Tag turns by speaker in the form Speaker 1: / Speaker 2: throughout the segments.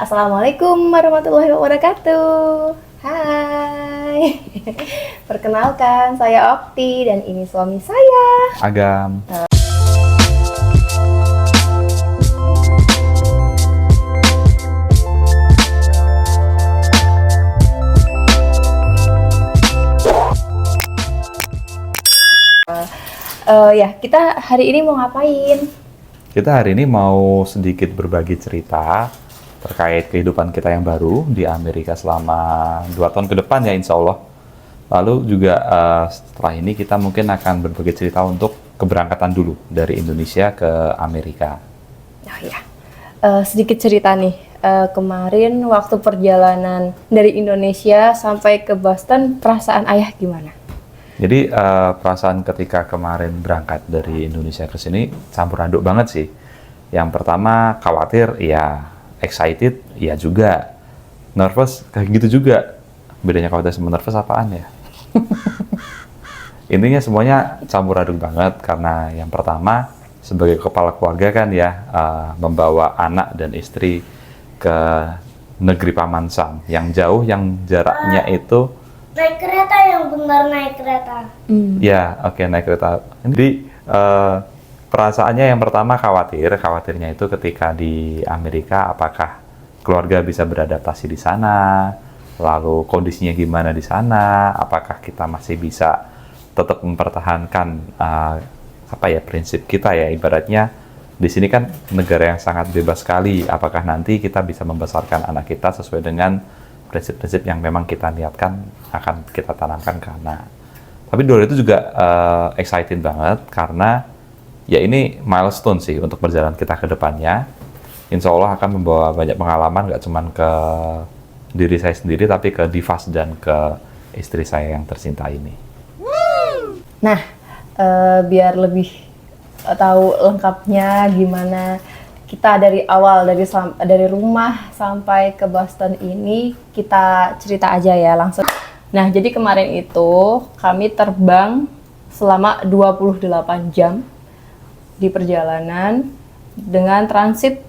Speaker 1: Assalamualaikum warahmatullahi wabarakatuh. Hai. Perkenalkan, saya Okti dan ini suami saya.
Speaker 2: Agam.
Speaker 1: Ya, kita hari ini mau ngapain?
Speaker 2: Kita hari ini mau sedikit berbagi cerita terkait kehidupan kita yang baru di Amerika selama 2 tahun ke depan ya insya Allah. Lalu juga setelah ini kita mungkin akan berbagi cerita untuk keberangkatan dulu dari Indonesia ke Amerika.
Speaker 1: Oh ya, sedikit cerita nih. Kemarin waktu perjalanan dari Indonesia sampai ke Boston, perasaan ayah gimana?
Speaker 2: Jadi perasaan ketika kemarin berangkat dari Indonesia ke sini campur aduk banget sih. Yang pertama khawatir, ya excited, ya juga. Nervous, kayak gitu juga. Bedanya khawatir sama nervous apaan ya? Intinya semuanya campur aduk banget karena yang pertama sebagai kepala keluarga kan ya membawa anak dan istri ke negeri Paman Sam yang jauh, yang jaraknya itu
Speaker 3: Naik kereta yang benar naik kereta.
Speaker 2: ya, oke, naik kereta. Jadi perasaannya yang pertama khawatirnya itu ketika di Amerika apakah keluarga bisa beradaptasi di sana, lalu kondisinya gimana di sana, apakah kita masih bisa tetap mempertahankan prinsip kita ya, ibaratnya di sini kan negara yang sangat bebas sekali, apakah nanti kita bisa membesarkan anak kita sesuai dengan prinsip-prinsip yang memang kita niatkan akan kita tanamkan ke anak. Tapi di luar itu juga excited banget karena ya ini milestone sih untuk perjalanan kita ke depannya. Insya Allah akan membawa banyak pengalaman, nggak cuma ke diri saya sendiri, tapi ke Divas dan ke istri saya yang tercinta ini.
Speaker 1: Nah, biar lebih tahu lengkapnya gimana kita dari awal, dari rumah sampai ke Boston ini, kita cerita aja ya langsung. Nah, jadi kemarin itu kami terbang selama 28 jam di perjalanan dengan transit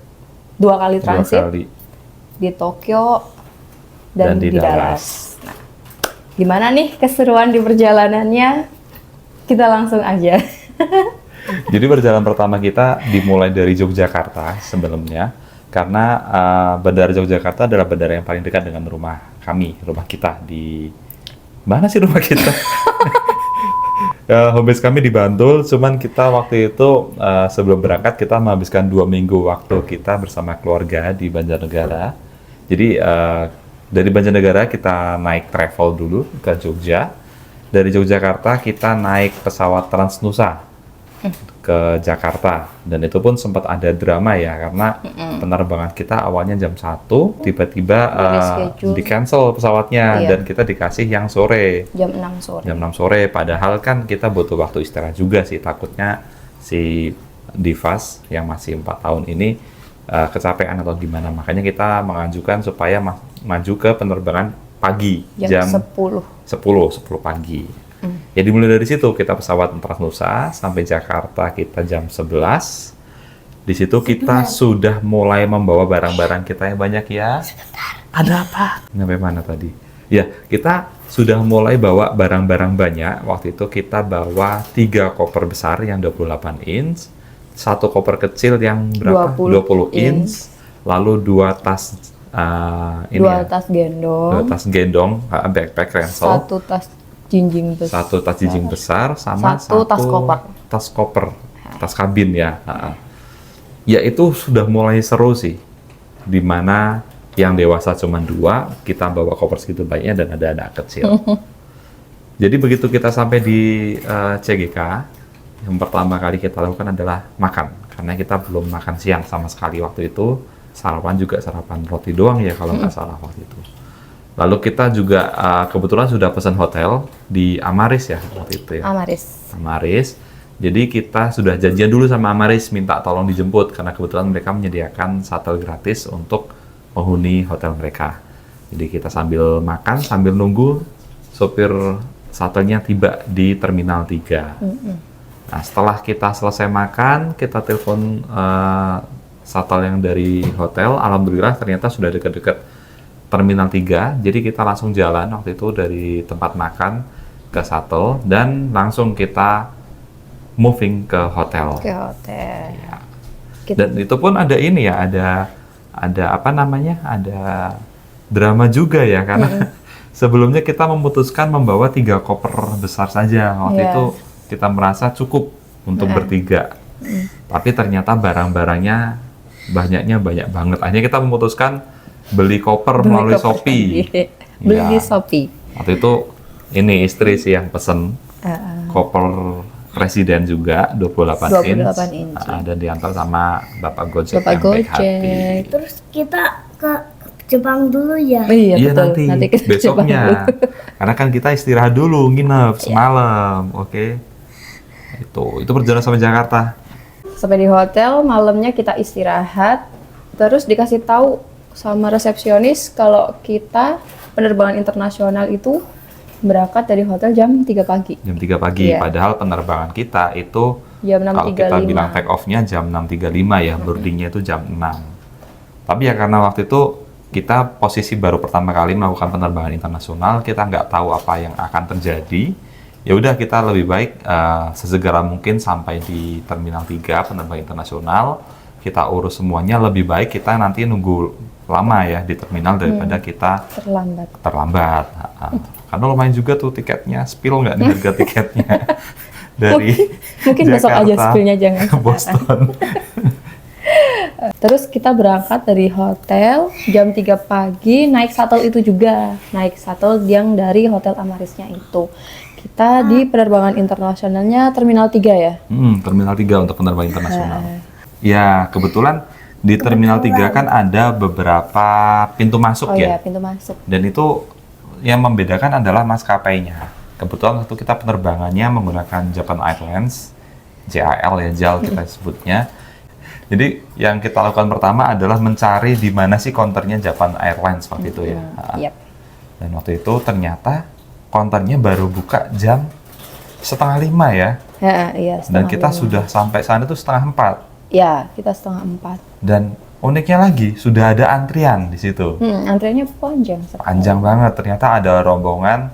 Speaker 1: 2 kali transit di Tokyo dan di Dallas. Nah, gimana nih keseruan di perjalanannya? Kita langsung aja.
Speaker 2: Jadi perjalanan pertama kita dimulai dari Yogyakarta sebelumnya, karena Bandara Yogyakarta adalah bandara yang paling dekat dengan rumah kita di mana sih rumah kita? Home base kami di Bantul, cuman kita waktu itu sebelum berangkat kita menghabiskan 2 minggu waktu kita bersama keluarga di Banjarnegara. Jadi dari Banjarnegara kita naik travel dulu ke Jogja. Dari Yogyakarta kita naik pesawat Transnusa ke Jakarta, dan itu pun sempat ada drama ya karena penerbangan kita awalnya jam 1 tiba-tiba di cancel pesawatnya. Dan kita dikasih yang sore
Speaker 1: jam 6 sore.
Speaker 2: Jam 6 sore, padahal kan kita butuh waktu istirahat juga sih, takutnya si Divas yang masih 4 tahun ini kecapean atau gimana, makanya kita mengajukan supaya maju ke penerbangan pagi jam 10 pagi. Ya dimulai dari situ, kita pesawat Transnusa sampai Jakarta kita jam 11. Di situ kita sudah mulai membawa barang-barang kita yang banyak ya.
Speaker 3: Sebentar.
Speaker 2: Ada apa? Sampai mana tadi? Ya, kita sudah mulai bawa barang-barang banyak. Waktu itu kita bawa 3 koper besar yang 28 inch, 1 koper kecil yang berapa? 20 inch, lalu 2 tas tas gendong, backpack ransel.
Speaker 1: 1 tas jinjing besar.
Speaker 2: 1 tas jinjing besar sama
Speaker 1: 1 tas koper.
Speaker 2: Tas kabin ya. Ya itu sudah mulai seru sih. Dimana yang dewasa cuma 2, kita bawa koper segitu banyaknya dan ada anak kecil. Jadi begitu kita sampai di CGK, yang pertama kali kita lakukan adalah makan. Karena kita belum makan siang sama sekali waktu itu. Sarapan roti doang ya kalau nggak salah waktu itu. Lalu kita juga kebetulan sudah pesan hotel di Amaris ya waktu itu ya. Amaris. Jadi kita sudah janjian dulu sama Amaris minta tolong dijemput karena kebetulan mereka menyediakan shuttle gratis untuk menghuni hotel mereka. Jadi kita sambil makan sambil nunggu sopir shuttle-nya tiba di Terminal 3. Nah, setelah kita selesai makan, kita telepon shuttle yang dari hotel, alhamdulillah ternyata sudah dekat-dekat Terminal 3. Jadi kita langsung jalan waktu itu dari tempat makan ke shuttle dan langsung kita moving ke hotel.
Speaker 1: Ke hotel.
Speaker 2: Ya.
Speaker 1: Gitu.
Speaker 2: Dan itu pun ada ini ya, ada apa namanya? Ada drama juga ya karena sebelumnya kita memutuskan membawa 3 koper besar saja. Waktu
Speaker 1: Iya.
Speaker 2: itu kita merasa cukup untuk bertiga. Tapi ternyata barang-barangnya banyak banget. Akhirnya kita memutuskan beli koper melalui Shopee.
Speaker 1: Beli
Speaker 2: Ya.
Speaker 1: di Shopee.
Speaker 2: Waktu itu ini istri sih yang pesen koper presiden juga 28
Speaker 1: inch.
Speaker 2: Dan diantar sama Bapak Gojek
Speaker 1: Bapak
Speaker 2: yang baik hati.
Speaker 1: Gojek.
Speaker 3: Terus kita ke Jepang dulu ya.
Speaker 1: Iya,
Speaker 2: Iya
Speaker 1: betul.
Speaker 2: nanti
Speaker 1: kita
Speaker 2: besoknya.
Speaker 1: coba dulu.
Speaker 2: Karena kan kita istirahat dulu, nginep semalam, oke? Itu perjalanan sampai Jakarta.
Speaker 1: Sampai di hotel, malamnya kita istirahat, terus dikasih tahu sama resepsionis kalau kita penerbangan internasional itu berangkat dari hotel jam 3 pagi.
Speaker 2: Jam 3 pagi,
Speaker 1: Iya.
Speaker 2: padahal penerbangan kita itu
Speaker 1: Jam
Speaker 2: kalau kita
Speaker 1: 6.35.
Speaker 2: bilang take off-nya jam 6.35 ya, boarding-nya itu jam 6. Tapi ya karena waktu itu kita posisi baru pertama kali melakukan penerbangan internasional, kita nggak tahu apa yang akan terjadi. Ya udah kita lebih baik sesegera mungkin sampai di Terminal 3 penerbangan internasional, kita urus semuanya. Lebih baik kita nanti nunggu lama ya di terminal daripada kita terlambat. Karena lumayan juga tuh tiketnya, spill nggak nih harga tiketnya dari
Speaker 1: mungkin besok aja
Speaker 2: Jakarta
Speaker 1: spillnya, jangan
Speaker 2: ke Boston.
Speaker 1: Terus kita berangkat dari hotel jam 3 pagi, naik shuttle itu juga. Naik shuttle yang dari Hotel Amarisnya itu. Kita di penerbangan internasionalnya Terminal 3 ya?
Speaker 2: Terminal 3 untuk penerbangan internasional. Ya, kebetulan di Terminal 3 kan ada beberapa pintu masuk
Speaker 1: Oh
Speaker 2: ya.
Speaker 1: iya, pintu masuk.
Speaker 2: Dan itu yang membedakan adalah maskapainya. Kebetulan waktu kita penerbangannya menggunakan Japan Airlines, JAL ya, JAL kita sebutnya. Jadi yang kita lakukan pertama adalah mencari di mana sih counternya Japan Airlines waktu itu ya.
Speaker 1: Yep.
Speaker 2: Dan waktu itu ternyata counternya baru buka jam 4:30 ya.
Speaker 1: Iya,
Speaker 2: Dan kita
Speaker 1: 3:30.
Speaker 2: sudah sampai sana tuh 3:30.
Speaker 1: Ya, kita 3:30.
Speaker 2: Dan uniknya lagi, sudah ada antrian di situ.
Speaker 1: Antriannya panjang sekali.
Speaker 2: Panjang banget. Ternyata ada rombongan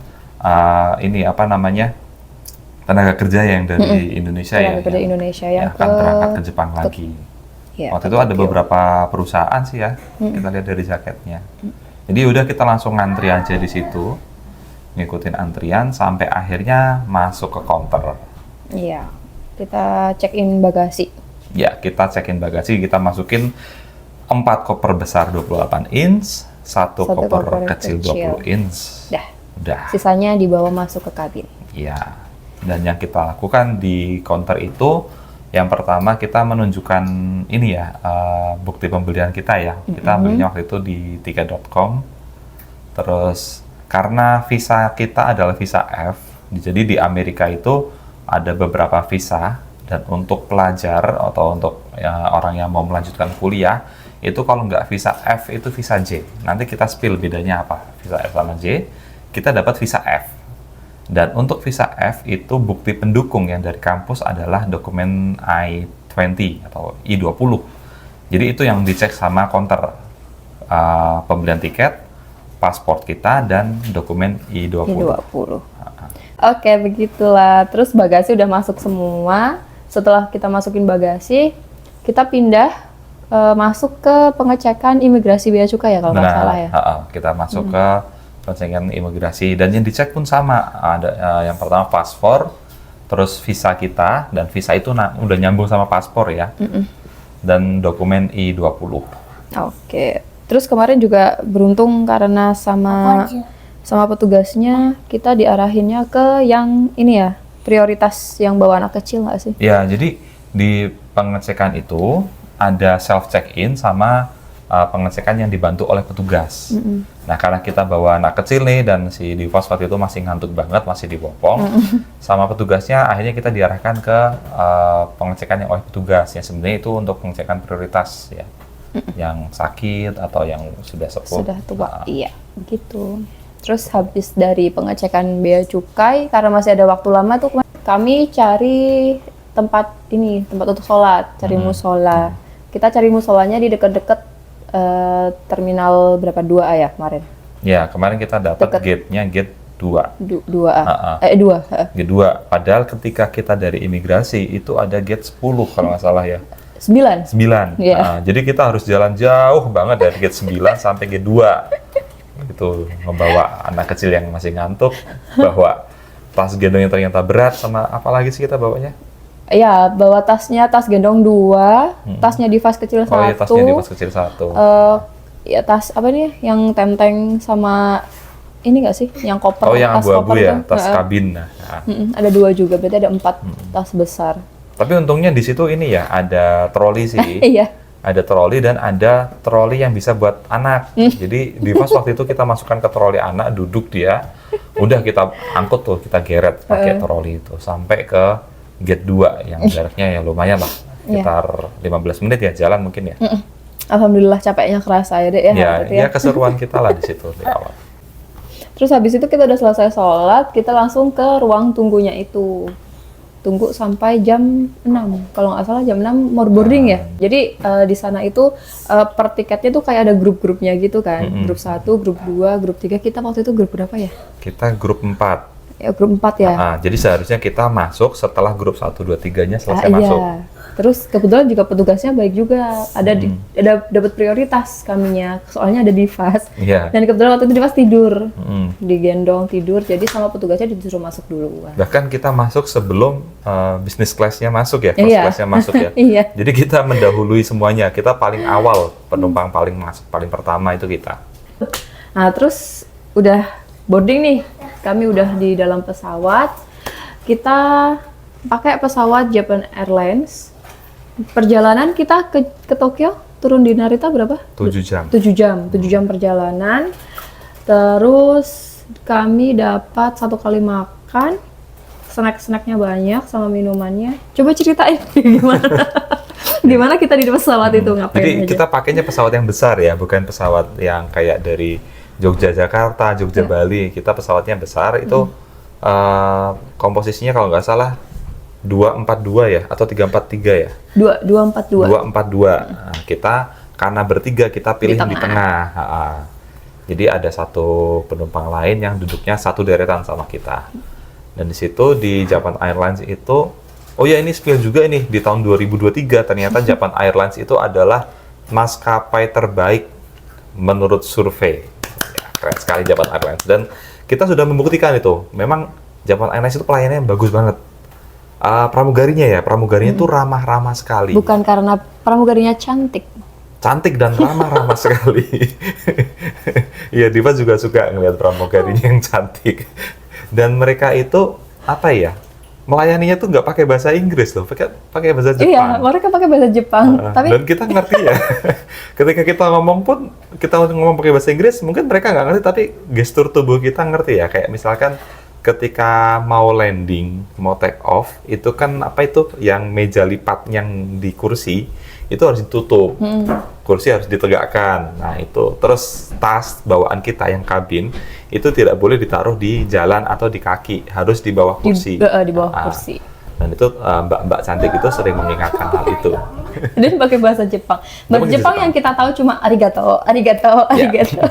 Speaker 2: ini apa namanya, tenaga kerja yang dari Indonesia ya.
Speaker 1: Tenaga kerja Indonesia yang
Speaker 2: akan berangkat ke Jepang lagi.
Speaker 1: Ya,
Speaker 2: Waktu
Speaker 1: ke
Speaker 2: itu ada
Speaker 1: Tokyo.
Speaker 2: beberapa perusahaan sih ya. Kita lihat dari jaketnya. Jadi udah kita langsung ngantri aja di situ, ngikutin antrian sampai akhirnya masuk ke counter.
Speaker 1: Iya, kita check in bagasi.
Speaker 2: Ya, kita check-in bagasi, kita masukin 4 koper besar 28 inch, 1
Speaker 1: Satu
Speaker 2: koper
Speaker 1: koper
Speaker 2: kecil
Speaker 1: kecil.
Speaker 2: 20 inch. Udah.
Speaker 1: Sisanya dibawa masuk ke kabin.
Speaker 2: Ya. Dan yang kita lakukan di counter itu, yang pertama kita menunjukkan ini ya, bukti pembelian kita ya. Kita belinya waktu itu di tiket.com. Terus karena visa kita adalah visa F, jadi di Amerika itu ada beberapa visa. Dan untuk pelajar atau untuk orang yang mau melanjutkan kuliah, itu kalau nggak visa F itu visa J. Nanti kita spill bedanya apa, visa F sama J. Kita dapat visa F. Dan untuk visa F itu bukti pendukung yang dari kampus adalah dokumen I-20 atau I-20. Jadi itu yang dicek sama counter pembelian tiket, paspor kita, dan dokumen I-20.
Speaker 1: I-20. Oke, begitulah. Terus bagasi udah masuk semua. Setelah kita masukin bagasi, kita pindah masuk ke pengecekan imigrasi bea cukai ya kalau nggak salah ya.
Speaker 2: Kita masuk ke pengecekan imigrasi dan yang dicek pun sama. Ada yang pertama paspor, terus visa kita, dan visa itu udah nyambung sama paspor ya. Dan dokumen I-20.
Speaker 1: Oke. Terus kemarin juga beruntung karena sama petugasnya kita diarahinnya ke yang ini ya, prioritas yang bawa anak kecil nggak sih?
Speaker 2: Ya, jadi di pengecekan itu ada self check-in sama pengecekan yang dibantu oleh petugas. Nah, karena kita bawa anak kecil nih dan si Divos waktu itu masih ngantuk banget, masih dibopong, sama petugasnya akhirnya kita diarahkan ke pengecekan yang oleh petugas. Yang sebenarnya itu untuk pengecekan prioritas ya, yang sakit atau yang sudah sepuh.
Speaker 1: Sudah tua, iya, begitu. Terus habis dari pengecekan bea cukai, karena masih ada waktu lama tuh kami cari tempat untuk sholat, cari musola. Kita cari musolanya di deket-deket terminal berapa 2A ya kemarin?
Speaker 2: Ya, kemarin kita dapat
Speaker 1: Deket.
Speaker 2: gate-nya gate 2.
Speaker 1: 2A. 2.
Speaker 2: Gate 2. Padahal ketika kita dari imigrasi itu ada gate 10 kalau nggak salah ya.
Speaker 1: 9.
Speaker 2: 9.
Speaker 1: Iya.
Speaker 2: Jadi kita harus jalan jauh banget dari gate 9 sampai gate 2. Itu membawa anak kecil yang masih ngantuk, bawa tas gendong yang ternyata berat, sama apa lagi sih kita bawanya?
Speaker 1: Iya, bawa tasnya, tas gendong 2, tasnya Divas kecil 1.
Speaker 2: Oh iya, tasnya di pas kecil 1.
Speaker 1: Ya tas apa nih yang tenteng sama ini nggak sih yang koper,
Speaker 2: Oh yang
Speaker 1: tas
Speaker 2: abu-abu
Speaker 1: koper
Speaker 2: ya,
Speaker 1: tuh.
Speaker 2: tas kabin. Nah.
Speaker 1: Ada 2 juga, berarti ada 4 tas besar.
Speaker 2: Tapi untungnya di situ ini ya, ada troli sih.
Speaker 1: Iya.
Speaker 2: Ada troli dan ada troli yang bisa buat anak. Jadi di pas waktu itu kita masukkan ke troli anak, duduk dia, udah kita angkut tuh, kita geret pakai troli itu sampai ke gate 2 yang jaraknya ya lumayan lah, sekitar 15 menit ya jalan mungkin ya.
Speaker 1: Alhamdulillah capeknya kerasa ya Dek ya.
Speaker 2: Ya,
Speaker 1: berarti
Speaker 2: ya keseruan kita lah di situ di awal.
Speaker 1: Terus habis itu kita udah selesai sholat, kita langsung ke ruang tunggunya itu. Tunggu sampai jam 6. Kalau nggak salah jam 6 more boarding ya. Jadi di sana itu per tiketnya tuh kayak ada grup-grupnya gitu kan. Grup 1, grup 2, grup 3. Kita waktu itu grup berapa ya?
Speaker 2: Kita grup 4.
Speaker 1: Ya grup 4 ya.
Speaker 2: Jadi seharusnya kita masuk setelah grup 1, 2, 3-nya selesai
Speaker 1: Iya.
Speaker 2: masuk.
Speaker 1: Terus kebetulan juga petugasnya baik juga. Ada dapat prioritas kaminya. Soalnya ada Divas.
Speaker 2: Iya.
Speaker 1: Dan kebetulan waktu itu Divas tidur. Digendong tidur. Jadi sama petugasnya disuruh masuk dulu.
Speaker 2: Bahkan kita masuk sebelum business class-nya masuk ya, first
Speaker 1: Iya.
Speaker 2: class-nya masuk ya.
Speaker 1: Iya.
Speaker 2: Jadi kita mendahului semuanya. Kita paling awal, penumpang paling masuk, paling pertama itu kita.
Speaker 1: Nah, terus udah boarding nih. Kami udah di dalam pesawat. Kita pakai pesawat Japan Airlines. Perjalanan kita ke Tokyo, turun di Narita berapa?
Speaker 2: 7 jam.
Speaker 1: 7 jam. 7 jam perjalanan. Terus kami dapat 1 kali makan. Snack-snacknya banyak sama minumannya. Coba ceritain gimana? Gimana kita di pesawat itu ngapain
Speaker 2: Jadi
Speaker 1: aja?
Speaker 2: kita pakainya pesawat yang besar ya, bukan pesawat yang kayak dari Jogja Jakarta, Jogja Bali. Kita pesawatnya besar itu komposisinya kalau nggak salah 242 ya atau 343 ya?
Speaker 1: 242.
Speaker 2: 242. Nah, kita karena bertiga kita pilih di
Speaker 1: tengah.
Speaker 2: tengah. Jadi ada satu penumpang lain yang duduknya satu deretan sama kita. Dan di situ di Japan Airlines itu, oh ya ini spill juga ini di tahun 2023 ternyata Japan Airlines itu adalah maskapai terbaik menurut survei. Ya, keren sekali Japan Airlines dan kita sudah membuktikan itu. Memang Japan Airlines itu pelayanannya bagus banget. Pramugarinya tuh ramah-ramah sekali.
Speaker 1: Bukan karena pramugarinya cantik.
Speaker 2: Cantik dan ramah-ramah sekali. Iya, Diva juga suka ngeliat pramugarinya yang cantik. Dan mereka itu apa ya? Melayaninya tuh nggak pakai bahasa Inggris loh, pakai bahasa Jepang.
Speaker 1: Iya, mereka pakai bahasa Jepang. Tapi
Speaker 2: Dan kita ngerti ya. Ketika kita ngomong pun, kita ngomong pakai bahasa Inggris, mungkin mereka nggak ngerti, tapi gestur tubuh kita ngerti ya. Kayak misalkan ketika mau landing, mau take off, itu kan apa itu yang meja lipat yang di kursi itu harus ditutup, kursi harus ditegakkan. Nah itu, terus tas bawaan kita yang kabin itu tidak boleh ditaruh di jalan atau di kaki, harus di bawah kursi.
Speaker 1: Di bawah kursi.
Speaker 2: Dan itu mbak-mbak cantik itu sering mengingatkan hal itu.
Speaker 1: Dan pakai bahasa Jepang. Bahasa
Speaker 2: Pakai
Speaker 1: Jepang yang kita tahu cuma arigato, arigato,
Speaker 2: Ya.
Speaker 1: arigato.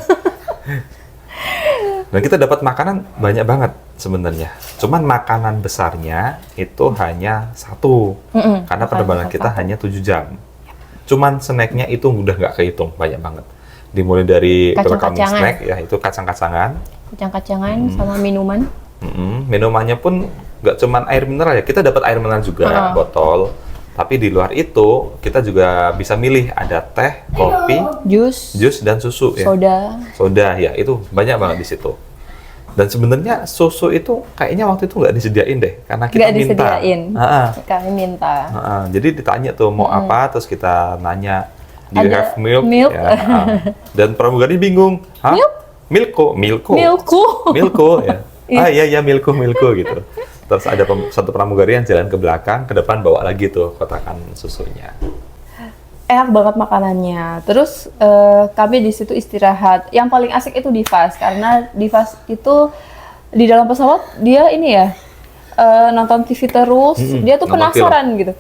Speaker 2: Dan kita dapat makanan banyak banget sebenarnya. Cuman makanan besarnya itu hanya satu. Karena penerbangan kita hanya 7 jam. Cuman snacknya itu udah nggak kehitung, banyak banget. Dimulai dari welcoming
Speaker 1: Kacang-kacangan.
Speaker 2: snack, ya itu kacang-kacangan.
Speaker 1: Kacang-kacangan sama minuman.
Speaker 2: Minumannya pun nggak cuman air mineral ya, kita dapat air mineral juga, botol. Tapi di luar itu, kita juga bisa milih ada teh, kopi,
Speaker 1: Jus,
Speaker 2: jus, dan susu ya. Soda ya, itu banyak banget di situ. Dan sebenarnya susu itu kayaknya waktu itu nggak disediain deh, karena kita
Speaker 1: nggak
Speaker 2: minta.
Speaker 1: disediain. Kami minta.
Speaker 2: Jadi ditanya tuh mau apa, terus kita nanya, do you
Speaker 1: Ada
Speaker 2: have milk?
Speaker 1: milk.
Speaker 2: Ya, dan pramugari bingung, hah? Milko.
Speaker 1: Milku.
Speaker 2: Milko ya. Iya milko gitu. Terus ada satu pramugari yang jalan ke belakang, ke depan bawa lagi tuh kotakan susunya.
Speaker 1: Enak banget makanannya. Terus kami di situ istirahat. Yang paling asik itu Divas, karena Divas itu di dalam pesawat dia ini ya nonton TV terus, dia tuh
Speaker 2: nonton
Speaker 1: penasaran gitu.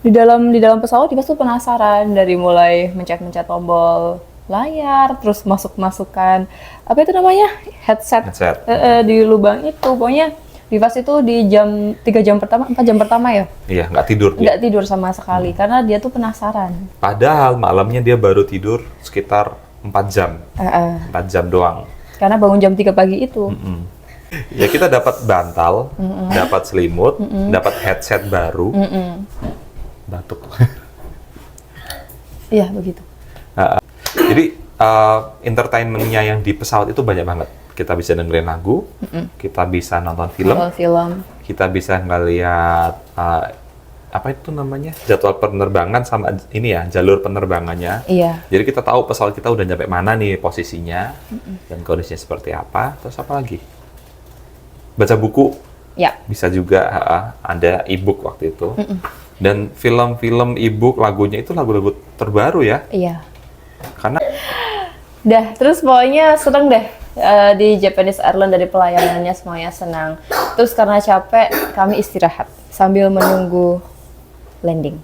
Speaker 1: Di dalam pesawat dia tuh penasaran dari mulai mencet-mencet tombol layar, terus masuk-masukkan apa itu namanya headset. Di lubang itu. Pokoknya Vivas itu di 4 jam pertama ya.
Speaker 2: Iya, nggak tidur dia.
Speaker 1: Nggak tidur sama sekali karena dia tuh penasaran.
Speaker 2: Padahal malamnya dia baru tidur sekitar 4 jam. 4 jam doang.
Speaker 1: Karena bangun jam 3 pagi itu.
Speaker 2: Ya kita dapat bantal, dapat selimut, dapat headset baru. Batuk.
Speaker 1: Iya, begitu.
Speaker 2: Jadi entertainment-nya yang di pesawat itu banyak banget. Kita bisa dengerin lagu, kita bisa nonton film, kita bisa ngeliat apa itu namanya, jadwal penerbangan sama ini ya, jalur penerbangannya.
Speaker 1: Iya.
Speaker 2: Jadi kita tahu pesawat kita udah nyampe mana nih posisinya dan kondisinya seperti apa. Terus apa lagi? Baca buku.
Speaker 1: Ya.
Speaker 2: Bisa juga ada e-book waktu itu. Dan film-film e-book lagunya itu lagu-lagu terbaru ya.
Speaker 1: Iya.
Speaker 2: Karena
Speaker 1: terus pokoknya seneng deh di Japanese Airlines, dari pelayanannya semuanya senang. Terus karena capek, kami istirahat sambil menunggu landing.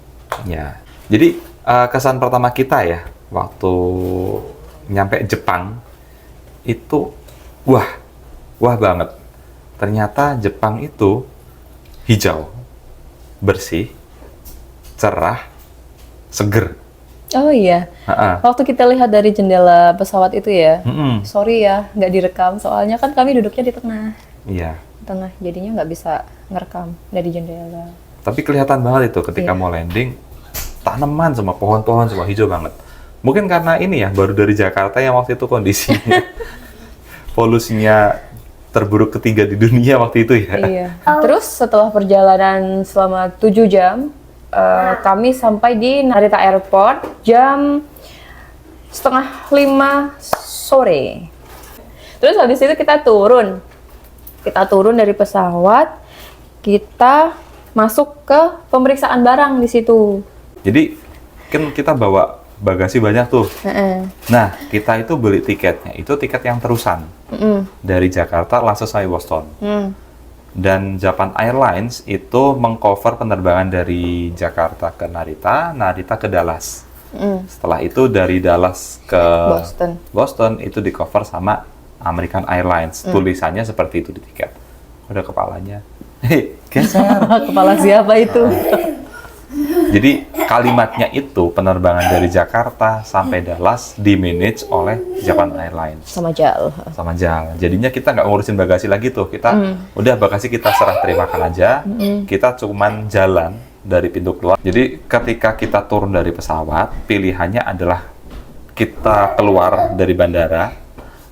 Speaker 2: ya. Jadi kesan pertama kita ya waktu nyampe Jepang itu wah banget. Ternyata Jepang itu hijau, bersih, cerah, seger.
Speaker 1: Oh iya, waktu kita lihat dari jendela pesawat itu ya, sorry ya nggak direkam soalnya kan kami duduknya di tengah.
Speaker 2: Iya.
Speaker 1: Tengah, jadinya nggak bisa ngerekam dari jendela.
Speaker 2: Tapi kelihatan banget itu ketika mau landing, tanaman semua, pohon-pohon semua hijau banget. Mungkin karena ini ya, baru dari Jakarta yang waktu itu kondisinya polusinya terburuk ketiga di dunia waktu itu ya.
Speaker 1: Iya. Terus setelah perjalanan selama 7 jam, kami sampai di Narita Airport jam 4:30 sore. Terus habis itu kita turun dari pesawat, kita masuk ke pemeriksaan barang di situ.
Speaker 2: Jadi kan kita bawa bagasi banyak tuh. Nah, kita itu beli tiketnya, itu tiket yang terusan. Dari Jakarta langsung sampai Boston. Dan Japan Airlines itu mengcover penerbangan dari Jakarta ke Narita, Narita ke Dallas. Setelah itu dari Dallas ke Boston itu di cover sama American Airlines. Tulisannya seperti itu di tiket. Udah kepalanya. Hei, geser.
Speaker 1: Kepala siapa itu?
Speaker 2: Jadi kalimatnya itu penerbangan dari Jakarta sampai Dallas di-manage oleh Japan Airlines.
Speaker 1: Sama JAL.
Speaker 2: Jadinya kita nggak ngurusin bagasi lagi tuh. Kita udah bagasi kita serah terimakan aja. Kita cuman jalan dari pintu keluar. Jadi ketika kita turun dari pesawat, pilihannya adalah kita keluar dari bandara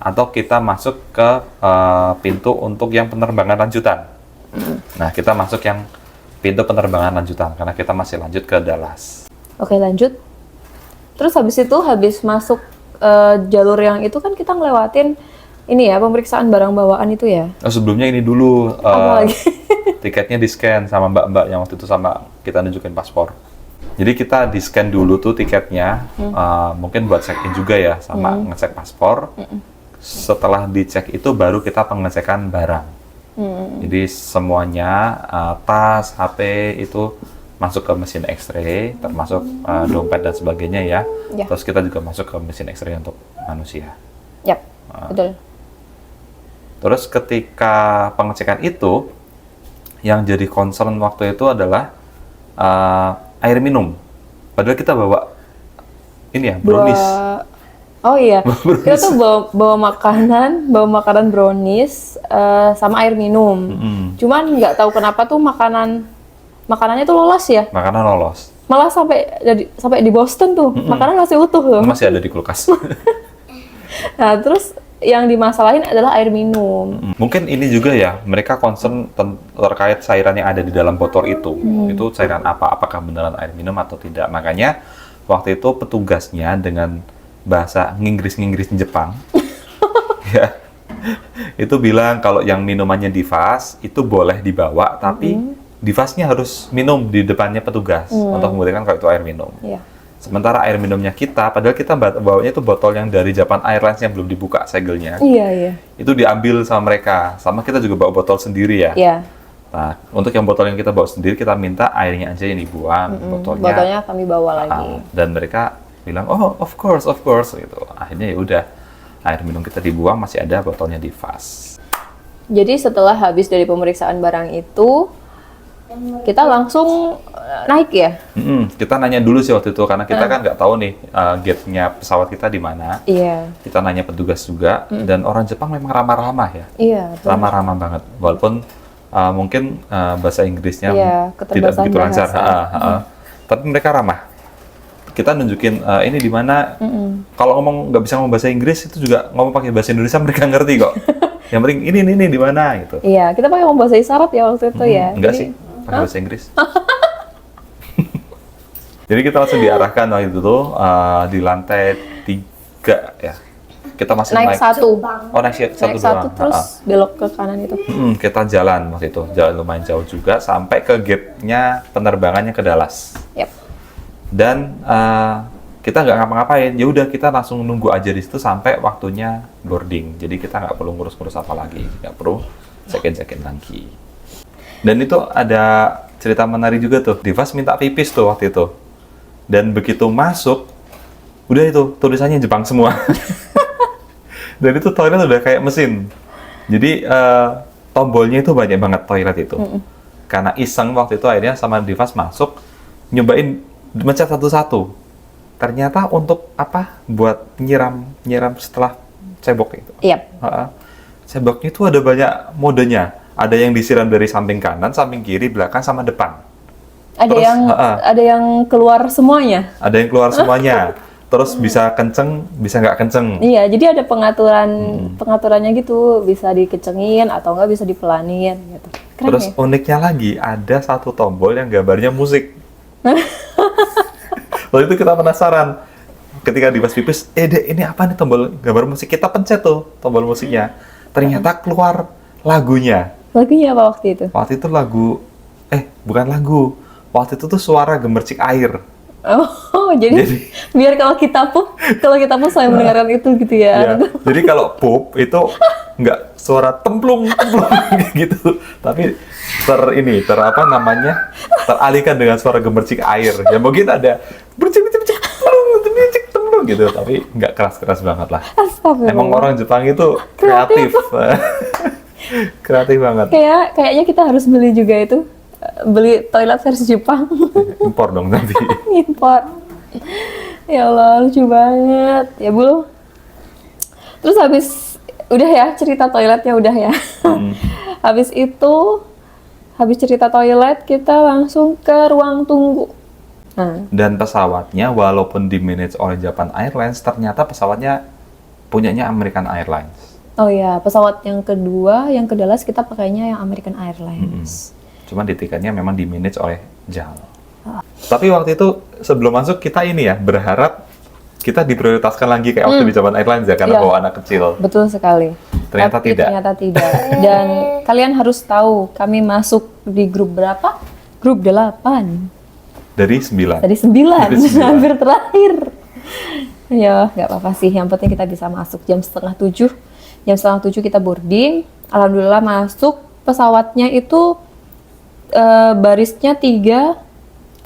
Speaker 2: atau kita masuk ke pintu untuk yang penerbangan lanjutan. Nah, kita masuk yang pintu penerbangan lanjutan karena kita masih lanjut ke Dallas.
Speaker 1: Oke, lanjut. Terus habis masuk jalur yang itu kan kita ngelewatin ini ya, pemeriksaan barang bawaan itu ya.
Speaker 2: Sebelumnya ini dulu
Speaker 1: Apa lagi?
Speaker 2: tiketnya di-scan sama mbak-mbak yang waktu itu sama kita nunjukin paspor. Jadi kita di-scan dulu tuh tiketnya, mungkin buat check-in juga ya, sama ngecek paspor. Setelah dicek itu baru kita pengecekan barang. Jadi semuanya, tas, HP itu masuk ke mesin X-ray, termasuk dompet dan sebagainya ya. Terus kita juga masuk ke mesin X-ray untuk manusia.
Speaker 1: Yap, betul.
Speaker 2: Terus ketika pengecekan itu, yang jadi concern waktu itu adalah air minum. Padahal kita bawa ini ya, brownies.
Speaker 1: Oh iya, kita tuh bawa makanan brownies sama air minum. Cuman nggak tahu kenapa tuh makanannya tuh lolos ya.
Speaker 2: Makanan lolos.
Speaker 1: Malah sampai di Boston tuh, makanan masih utuh loh.
Speaker 2: Masih ada di kulkas.
Speaker 1: Nah, terus yang dimasalahin adalah air minum.
Speaker 2: Mungkin ini juga ya, mereka concern terkait cairan yang ada di dalam botol itu. Itu cairan apa? Apakah beneran air minum atau tidak? Makanya waktu itu petugasnya dengan bahasa Inggris Jepang, ya, itu bilang kalau yang minumannya di vas itu boleh dibawa, tapi di vasnya harus minum di depannya petugas untuk membuktikan kalau itu air minum. Sementara air minumnya kita, padahal kita bawanya itu botol yang dari Japan Airlines yang belum dibuka segelnya. Itu diambil sama mereka. Sama kita juga bawa botol sendiri ya. Nah, untuk yang botol yang kita bawa sendiri, kita minta airnya aja yang dibuang,
Speaker 1: Botolnya kami bawa lagi.
Speaker 2: dan mereka bilang, oh of course gitu. Akhirnya ya udah, air minum kita dibuang, masih ada botolnya di vas.
Speaker 1: Jadi setelah habis dari pemeriksaan barang itu, kita langsung naik ya?
Speaker 2: Kita nanya dulu sih waktu itu, karena kita kan nggak tahu nih gate-nya pesawat kita di mana.
Speaker 1: Iya.
Speaker 2: Kita nanya petugas juga, dan orang Jepang memang ramah-ramah ya.
Speaker 1: Iya. betul.
Speaker 2: Ramah-ramah banget, walaupun mungkin bahasa Inggrisnya
Speaker 1: Iya,
Speaker 2: tidak
Speaker 1: keterbatasan
Speaker 2: begitu lancar.
Speaker 1: bahasa.
Speaker 2: Tapi mereka ramah. Kita nunjukin ini di mana. Kalau ngomong nggak bisa ngomong bahasa Inggris, itu juga ngomong pakai bahasa Indonesia mereka ngerti kok. Yang penting ini di mana gitu.
Speaker 1: Iya, kita pakai ngomong bahasa isyarat ya waktu itu ya.
Speaker 2: Enggak
Speaker 1: Jadi,
Speaker 2: sih, pakai bahasa Inggris. Jadi kita langsung diarahkan waktu itu tuh di lantai 3 ya. Kita masih
Speaker 1: naik satu.
Speaker 2: Oh, naik satu
Speaker 1: Naik satu
Speaker 2: doang.
Speaker 1: terus belok ke kanan itu.
Speaker 2: Kita jalan waktu itu, jalan lumayan jauh juga sampai ke gate-nya penerbangannya ke Dallas.
Speaker 1: Yap.
Speaker 2: Dan kita nggak ngapa-ngapain, ya udah kita langsung nunggu aja di situ sampai waktunya boarding. Jadi kita nggak perlu ngurus-ngurus apa lagi, nggak perlu check-in lagi. Dan itu ada cerita menarik juga tuh. Divas minta pipis tuh waktu itu. Dan begitu masuk, udah itu tulisannya Jepang semua. Dan itu toilet udah kayak mesin. Jadi tombolnya itu banyak banget toilet itu. Karena iseng waktu itu akhirnya sama Divas masuk, nyobain mencet satu-satu. Ternyata untuk apa? Buat nyiram setelah cebok itu.
Speaker 1: Yap.
Speaker 2: Ceboknya itu ada banyak modenya. Ada yang disiram dari samping kanan, samping kiri, belakang, sama depan.
Speaker 1: Ada
Speaker 2: Terus,
Speaker 1: ada yang keluar semuanya.
Speaker 2: Ada yang keluar semuanya. Terus bisa kenceng, bisa nggak kenceng.
Speaker 1: Iya, jadi ada pengaturannya gitu, bisa dikencengin atau nggak bisa dipelanin gitu. Keren
Speaker 2: Terus
Speaker 1: ya?
Speaker 2: uniknya lagi, ada satu tombol yang gambarnya musik. Waktu itu kita penasaran. Ketika Divas pipis, Dek, ini apa nih tombol gambar musik? Kita pencet tuh tombol musiknya. Ternyata keluar lagunya.
Speaker 1: Lagunya apa waktu itu?
Speaker 2: Waktu itu lagu, bukan lagu. Waktu itu tuh suara gemercik air.
Speaker 1: Oh, jadi biar kalau kita pun saya mendengarkan itu gitu ya.
Speaker 2: Ya, jadi kalau pup itu nggak suara templung gitu, tapi teralihkan dengan suara gemercik air. Ya mungkin ada bercik templung gitu, tapi nggak keras banget lah.
Speaker 1: Astagfirullah.
Speaker 2: Emang orang Jepang itu kreatif. Kreatif banget.
Speaker 1: Kayaknya kita harus beli juga itu. Beli toilet versi Jepang.
Speaker 2: Impor dong nanti.
Speaker 1: Impor. Ya Allah, lucu banget. Ya, Bu. Terus udah ya cerita toiletnya udah ya. Habis cerita toilet, kita langsung ke ruang tunggu. Nah,
Speaker 2: Dan pesawatnya walaupun di-manage oleh Japan Airlines, ternyata pesawatnya punyanya American Airlines.
Speaker 1: oh ya, pesawat yang kedua, yang ke Dallas kita pakainya yang American Airlines.
Speaker 2: Cuma di tiketnya memang di-manage oleh JAL. Tapi waktu itu sebelum masuk kita ini ya, berharap kita diprioritaskan lagi kayak waktu di Japan Airlines ya, karena
Speaker 1: Iya.
Speaker 2: bawa anak kecil.
Speaker 1: Betul sekali.
Speaker 2: Ternyata
Speaker 1: Tapi
Speaker 2: tidak.
Speaker 1: Ternyata tidak. Dan kalian harus tahu, kami masuk di grup berapa? Grup 8.
Speaker 2: Dari 9.
Speaker 1: Tadi 9,
Speaker 2: Dari 9.
Speaker 1: hampir terakhir. Ya, nggak apa-apa sih. Yang penting kita bisa masuk jam setengah 7. Jam setengah 7 kita boarding. Alhamdulillah masuk. Pesawatnya itu barisnya
Speaker 2: 343.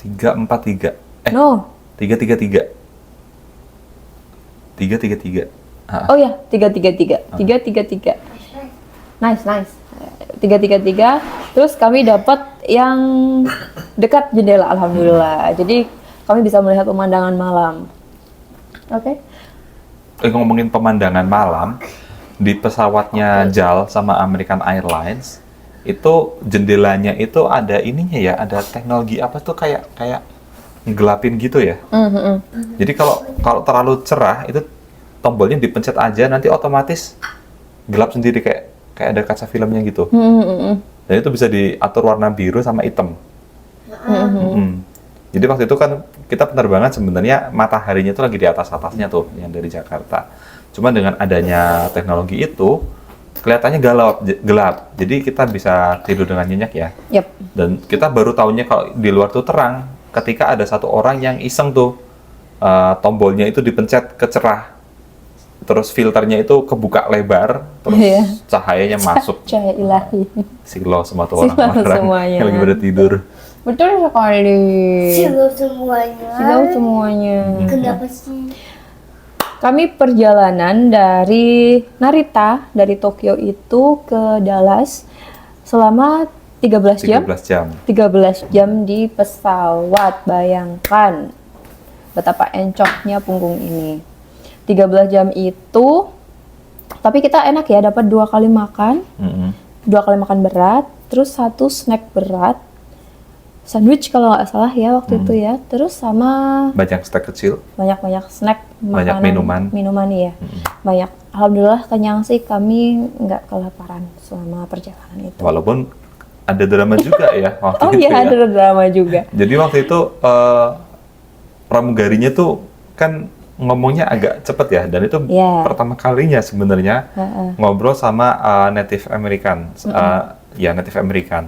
Speaker 2: 333. 333.
Speaker 1: Oh ya, 333. 333. Nice. 333. Terus kami dapat yang dekat jendela, alhamdulillah. Jadi kami bisa melihat pemandangan malam. Oke.
Speaker 2: Ngomongin pemandangan malam, di pesawatnya JAL sama American Airlines, itu jendelanya itu ada ininya ya, ada teknologi apa tuh kayak ngelapin gitu ya. Jadi kalau terlalu cerah itu tombolnya dipencet aja, nanti otomatis gelap sendiri kayak ada kaca filmnya gitu. Dan itu bisa diatur warna biru sama hitam. Jadi waktu itu kan kita penerbangan sebenarnya mataharinya itu lagi di atasnya tuh, yang dari Jakarta. Cuma dengan adanya teknologi itu kelihatannya gelap. Jadi kita bisa tidur dengan nyenyak ya.
Speaker 1: Yap.
Speaker 2: Dan kita baru tahunya kalau di luar tuh terang ketika ada satu orang yang iseng tuh tombolnya itu dipencet ke cerah. terus filternya itu kebuka lebar, terus
Speaker 1: Iya.
Speaker 2: cahayanya masuk.
Speaker 1: Cahaya ilahi.
Speaker 2: Silau semua tuh
Speaker 1: Silau
Speaker 2: orang-orang
Speaker 1: semuanya.
Speaker 2: yang lagi pada tidur.
Speaker 1: Betul sekali.
Speaker 3: Silau semuanya.
Speaker 1: Silau semuanya.
Speaker 3: Kenapa sih?
Speaker 1: Kami perjalanan dari Narita, dari Tokyo itu ke Dallas selama 13 jam.
Speaker 2: 13 jam.
Speaker 1: 13 jam di pesawat, bayangkan betapa encoknya punggung ini. 13 jam itu, tapi kita enak ya, dapat 2 kali makan,
Speaker 2: Mm-mm.
Speaker 1: 2 kali makan berat, terus 1 snack berat, sandwich kalau nggak salah ya waktu itu ya, terus sama
Speaker 2: Banyak stek kecil.
Speaker 1: banyak-banyak snack,
Speaker 2: Banyak
Speaker 1: makanan, minuman ya, banyak. Alhamdulillah kenyang sih, kami nggak kelaparan selama perjalanan itu.
Speaker 2: Walaupun ada drama juga ya waktu
Speaker 1: Oh
Speaker 2: itu
Speaker 1: iya,
Speaker 2: ya.
Speaker 1: ada drama juga.
Speaker 2: Jadi waktu itu pramugarinya tuh kan ngomongnya agak cepet ya, dan itu
Speaker 1: Iya.
Speaker 2: pertama kalinya sebenarnya ngobrol sama Native American, ya Native American.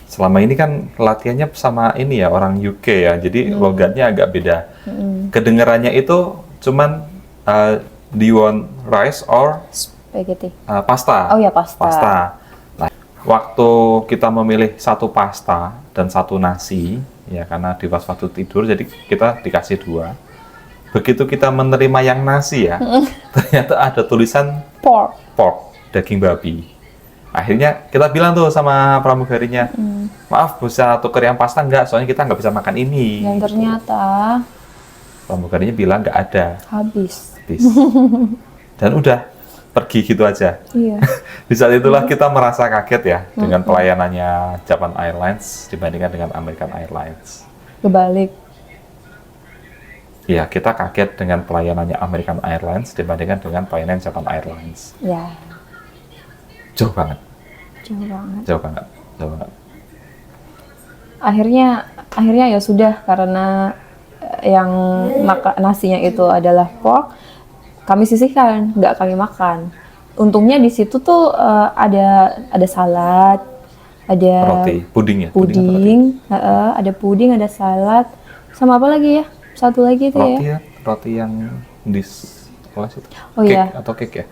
Speaker 2: Selama ini kan latihannya sama ini ya orang UK ya, jadi logatnya agak beda. Kedengarannya itu cuman do you want rice or
Speaker 1: Spaghetti.
Speaker 2: pasta?
Speaker 1: Oh ya, pasta.
Speaker 2: Nah, waktu kita memilih satu pasta dan satu nasi, ya karena di pas waktu tidur, jadi kita dikasih 2. Begitu kita menerima yang nasi ya, ternyata ada tulisan pork, daging babi. Akhirnya kita bilang tuh sama pramugarinya, maaf bisa tuker yang pasta nggak? Soalnya kita nggak bisa makan ini.
Speaker 1: Dan ternyata
Speaker 2: Pramugarinya bilang nggak ada.
Speaker 1: habis.
Speaker 2: Habis. Dan udah pergi gitu aja.
Speaker 1: Iya.
Speaker 2: Di saat itulah kita merasa kaget ya dengan pelayanannya Japan Airlines dibandingkan dengan American Airlines.
Speaker 1: Kebalik.
Speaker 2: Ya, kita kaget dengan pelayanannya American Airlines dibandingkan dengan pelayanan Japan Airlines.
Speaker 1: Ya,
Speaker 2: Jauh banget,
Speaker 1: jauh banget.
Speaker 2: jauh banget, jauh banget.
Speaker 1: Akhirnya ya sudah, karena yang nasinya itu adalah pork, kami sisihkan, nggak kami makan. Untungnya di situ tuh ada salad, ada
Speaker 2: Roti, puding ya?
Speaker 1: puding, ada puding, ada salad, sama apa lagi ya? Satu lagi itu
Speaker 2: Roti
Speaker 1: ya.
Speaker 2: ya, roti yang apa sih?
Speaker 1: Oh
Speaker 2: Cake
Speaker 1: iya.
Speaker 2: atau cake ya?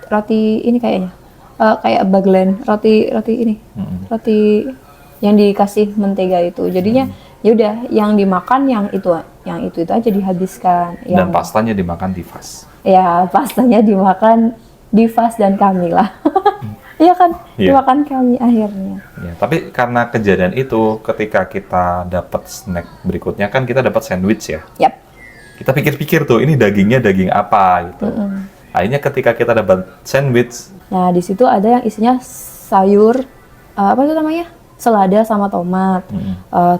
Speaker 1: Roti ini kayaknya. Kayak baglen, roti ini.
Speaker 2: Mm-mm.
Speaker 1: Roti yang dikasih mentega itu. Jadinya ya udah, yang dimakan yang itu aja dihabiskan.
Speaker 2: Dan pastanya dimakan di fast.
Speaker 1: Ya, pastanya dimakan Divas dan Camila. Iya kan?
Speaker 2: Iya.
Speaker 1: Dimakan kami akhirnya.
Speaker 2: Ya, tapi karena kejadian itu, ketika kita dapat snack berikutnya kan kita dapat sandwich ya.
Speaker 1: Yap.
Speaker 2: Kita pikir-pikir tuh, ini dagingnya daging apa gitu. Akhirnya ketika kita dapat sandwich,
Speaker 1: Nah, di situ ada yang isinya sayur, apa itu namanya? Selada sama tomat,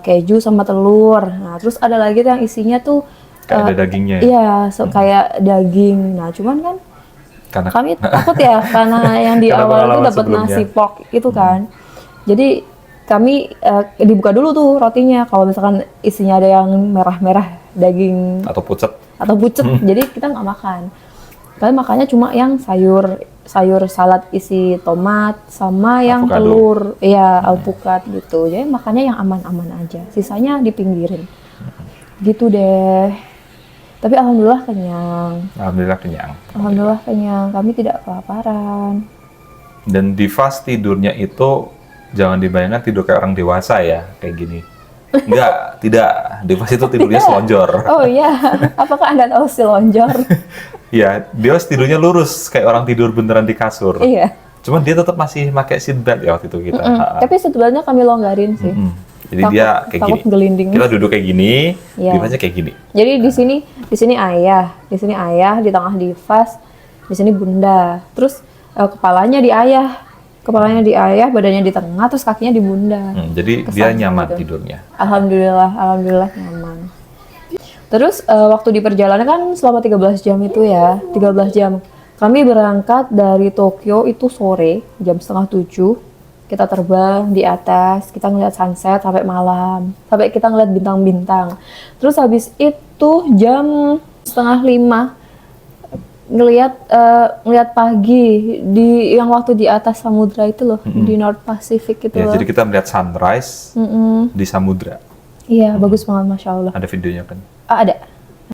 Speaker 1: keju sama telur. Nah, terus ada lagi yang isinya tuh
Speaker 2: kayak ada dagingnya ya.
Speaker 1: iya, kayak daging. Nah, cuman kan
Speaker 2: Karena
Speaker 1: kami takut ya, karena yang di
Speaker 2: Karena
Speaker 1: awal itu
Speaker 2: pengalaman
Speaker 1: dapat
Speaker 2: sebelumnya.
Speaker 1: nasi pork itu kan. Jadi kami dibuka dulu tuh rotinya. Kalau misalkan isinya ada yang merah-merah daging
Speaker 2: atau pucet.
Speaker 1: atau pucet, jadi kita nggak makan. Kami makannya cuma yang sayur salad isi tomat sama yang
Speaker 2: Avocado.
Speaker 1: telur, ya alpukat gitu. Jadi makannya yang aman-aman aja. Sisanya dipinggirin. Gitu deh. Tapi alhamdulillah kenyang.
Speaker 2: Alhamdulillah kenyang.
Speaker 1: Alhamdulillah kenyang. Kami tidak kelaparan.
Speaker 2: Dan di fast tidurnya itu jangan dibayangkan tidur kayak orang dewasa ya, kayak gini. Enggak, tidak. Di fast itu tidurnya selonjor.
Speaker 1: Oh iya, apakah Anda tahu si lonjor?
Speaker 2: Ya, dia tidurnya lurus kayak orang tidur beneran di kasur.
Speaker 1: Iya.
Speaker 2: Cuman dia tetap masih pakai seat belt ya waktu itu kita.
Speaker 1: Tapi sebenarnya kami longgarin sih.
Speaker 2: Jadi dia kayak
Speaker 1: takut
Speaker 2: gini.
Speaker 1: gelinding.
Speaker 2: Kita duduk kayak gini,
Speaker 1: Iya.
Speaker 2: dia kayak gini.
Speaker 1: Jadi di sini ayah, di tengah Divas, di sini bunda. Terus kepalanya di ayah, badannya di tengah, terus kakinya di bunda.
Speaker 2: Jadi
Speaker 1: Kesan
Speaker 2: dia nyaman
Speaker 1: gitu.
Speaker 2: tidurnya.
Speaker 1: Alhamdulillah nyaman. Terus waktu di perjalanan kan selama 13 jam itu ya, 13 jam. Kami berangkat dari Tokyo itu sore, jam 6:30. Kita terbang di atas, kita ngeliat sunset sampai malam, sampai kita ngeliat bintang-bintang. Terus habis itu jam 4:30 ngeliat pagi di yang waktu di atas samudra itu loh, di North Pacific itu
Speaker 2: Ya,
Speaker 1: loh.
Speaker 2: jadi kita melihat sunrise di samudra.
Speaker 1: Iya, bagus banget, Masya Allah.
Speaker 2: Ada videonya kan?
Speaker 1: Ada.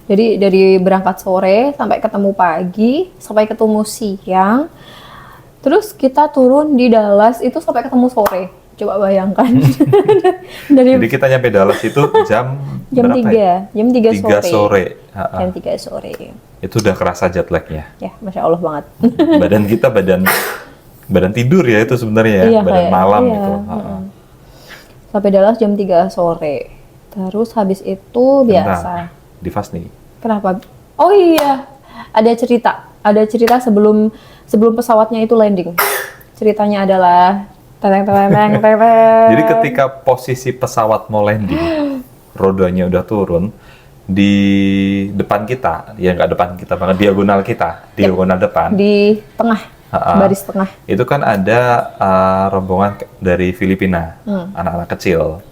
Speaker 1: Jadi dari berangkat sore sampai ketemu pagi, sampai ketemu siang. Terus kita turun di Dallas itu sampai ketemu sore. Coba bayangkan. Dari
Speaker 2: Jadi kita nyampe Dallas itu jam
Speaker 1: jam
Speaker 2: berapa
Speaker 1: 3,
Speaker 2: ya?
Speaker 1: jam 3
Speaker 2: 3
Speaker 1: sore.
Speaker 2: sore. Ha-ha.
Speaker 1: Jam 3 sore.
Speaker 2: Itu udah kerasa jet lag-nya.
Speaker 1: Ya, Masya Allah banget.
Speaker 2: Badan kita badan tidur ya itu sebenarnya ya,
Speaker 1: Iya,
Speaker 2: badan
Speaker 1: kayak-
Speaker 2: malam
Speaker 1: iya,
Speaker 2: gitu.
Speaker 1: mm-mm. Sampai Dallas jam 3 sore. Terus habis itu biasa.
Speaker 2: Divas nih.
Speaker 1: Kenapa? Oh iya, ada cerita. Ada cerita sebelum pesawatnya itu landing. Ceritanya adalah teng.
Speaker 2: Jadi ketika posisi pesawat mau landing, rodanya udah turun, di depan kita, ya nggak depan kita banget, diagonal kita, diagonal depan,
Speaker 1: di tengah,
Speaker 2: Ha-ha.
Speaker 1: baris tengah.
Speaker 2: itu kan ada rombongan dari Filipina, anak-anak kecil.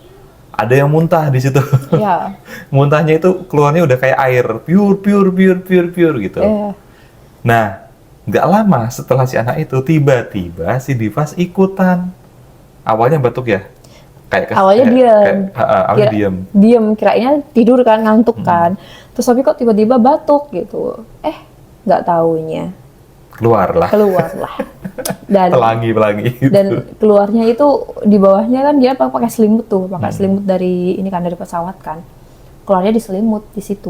Speaker 2: Ada yang muntah di situ.
Speaker 1: Ya,
Speaker 2: Muntahnya itu keluarnya udah kayak air, pure gitu.
Speaker 1: eh,
Speaker 2: Nah, nggak lama setelah si anak itu, tiba-tiba si Divas ikutan. Awalnya batuk ya?
Speaker 1: Awalnya diam.
Speaker 2: Awalnya diam.
Speaker 1: Diem, kirainnya tidur kan, ngantuk kan. Terus tapi kok tiba-tiba batuk gitu. Nggak taunya
Speaker 2: Keluarlah.
Speaker 1: keluarlah. Dan
Speaker 2: Pelangi gitu.
Speaker 1: dan keluarnya itu di bawahnya kan dia pakai selimut tuh, pakai selimut dari ini kan dari pesawat kan. Keluarnya di selimut di situ.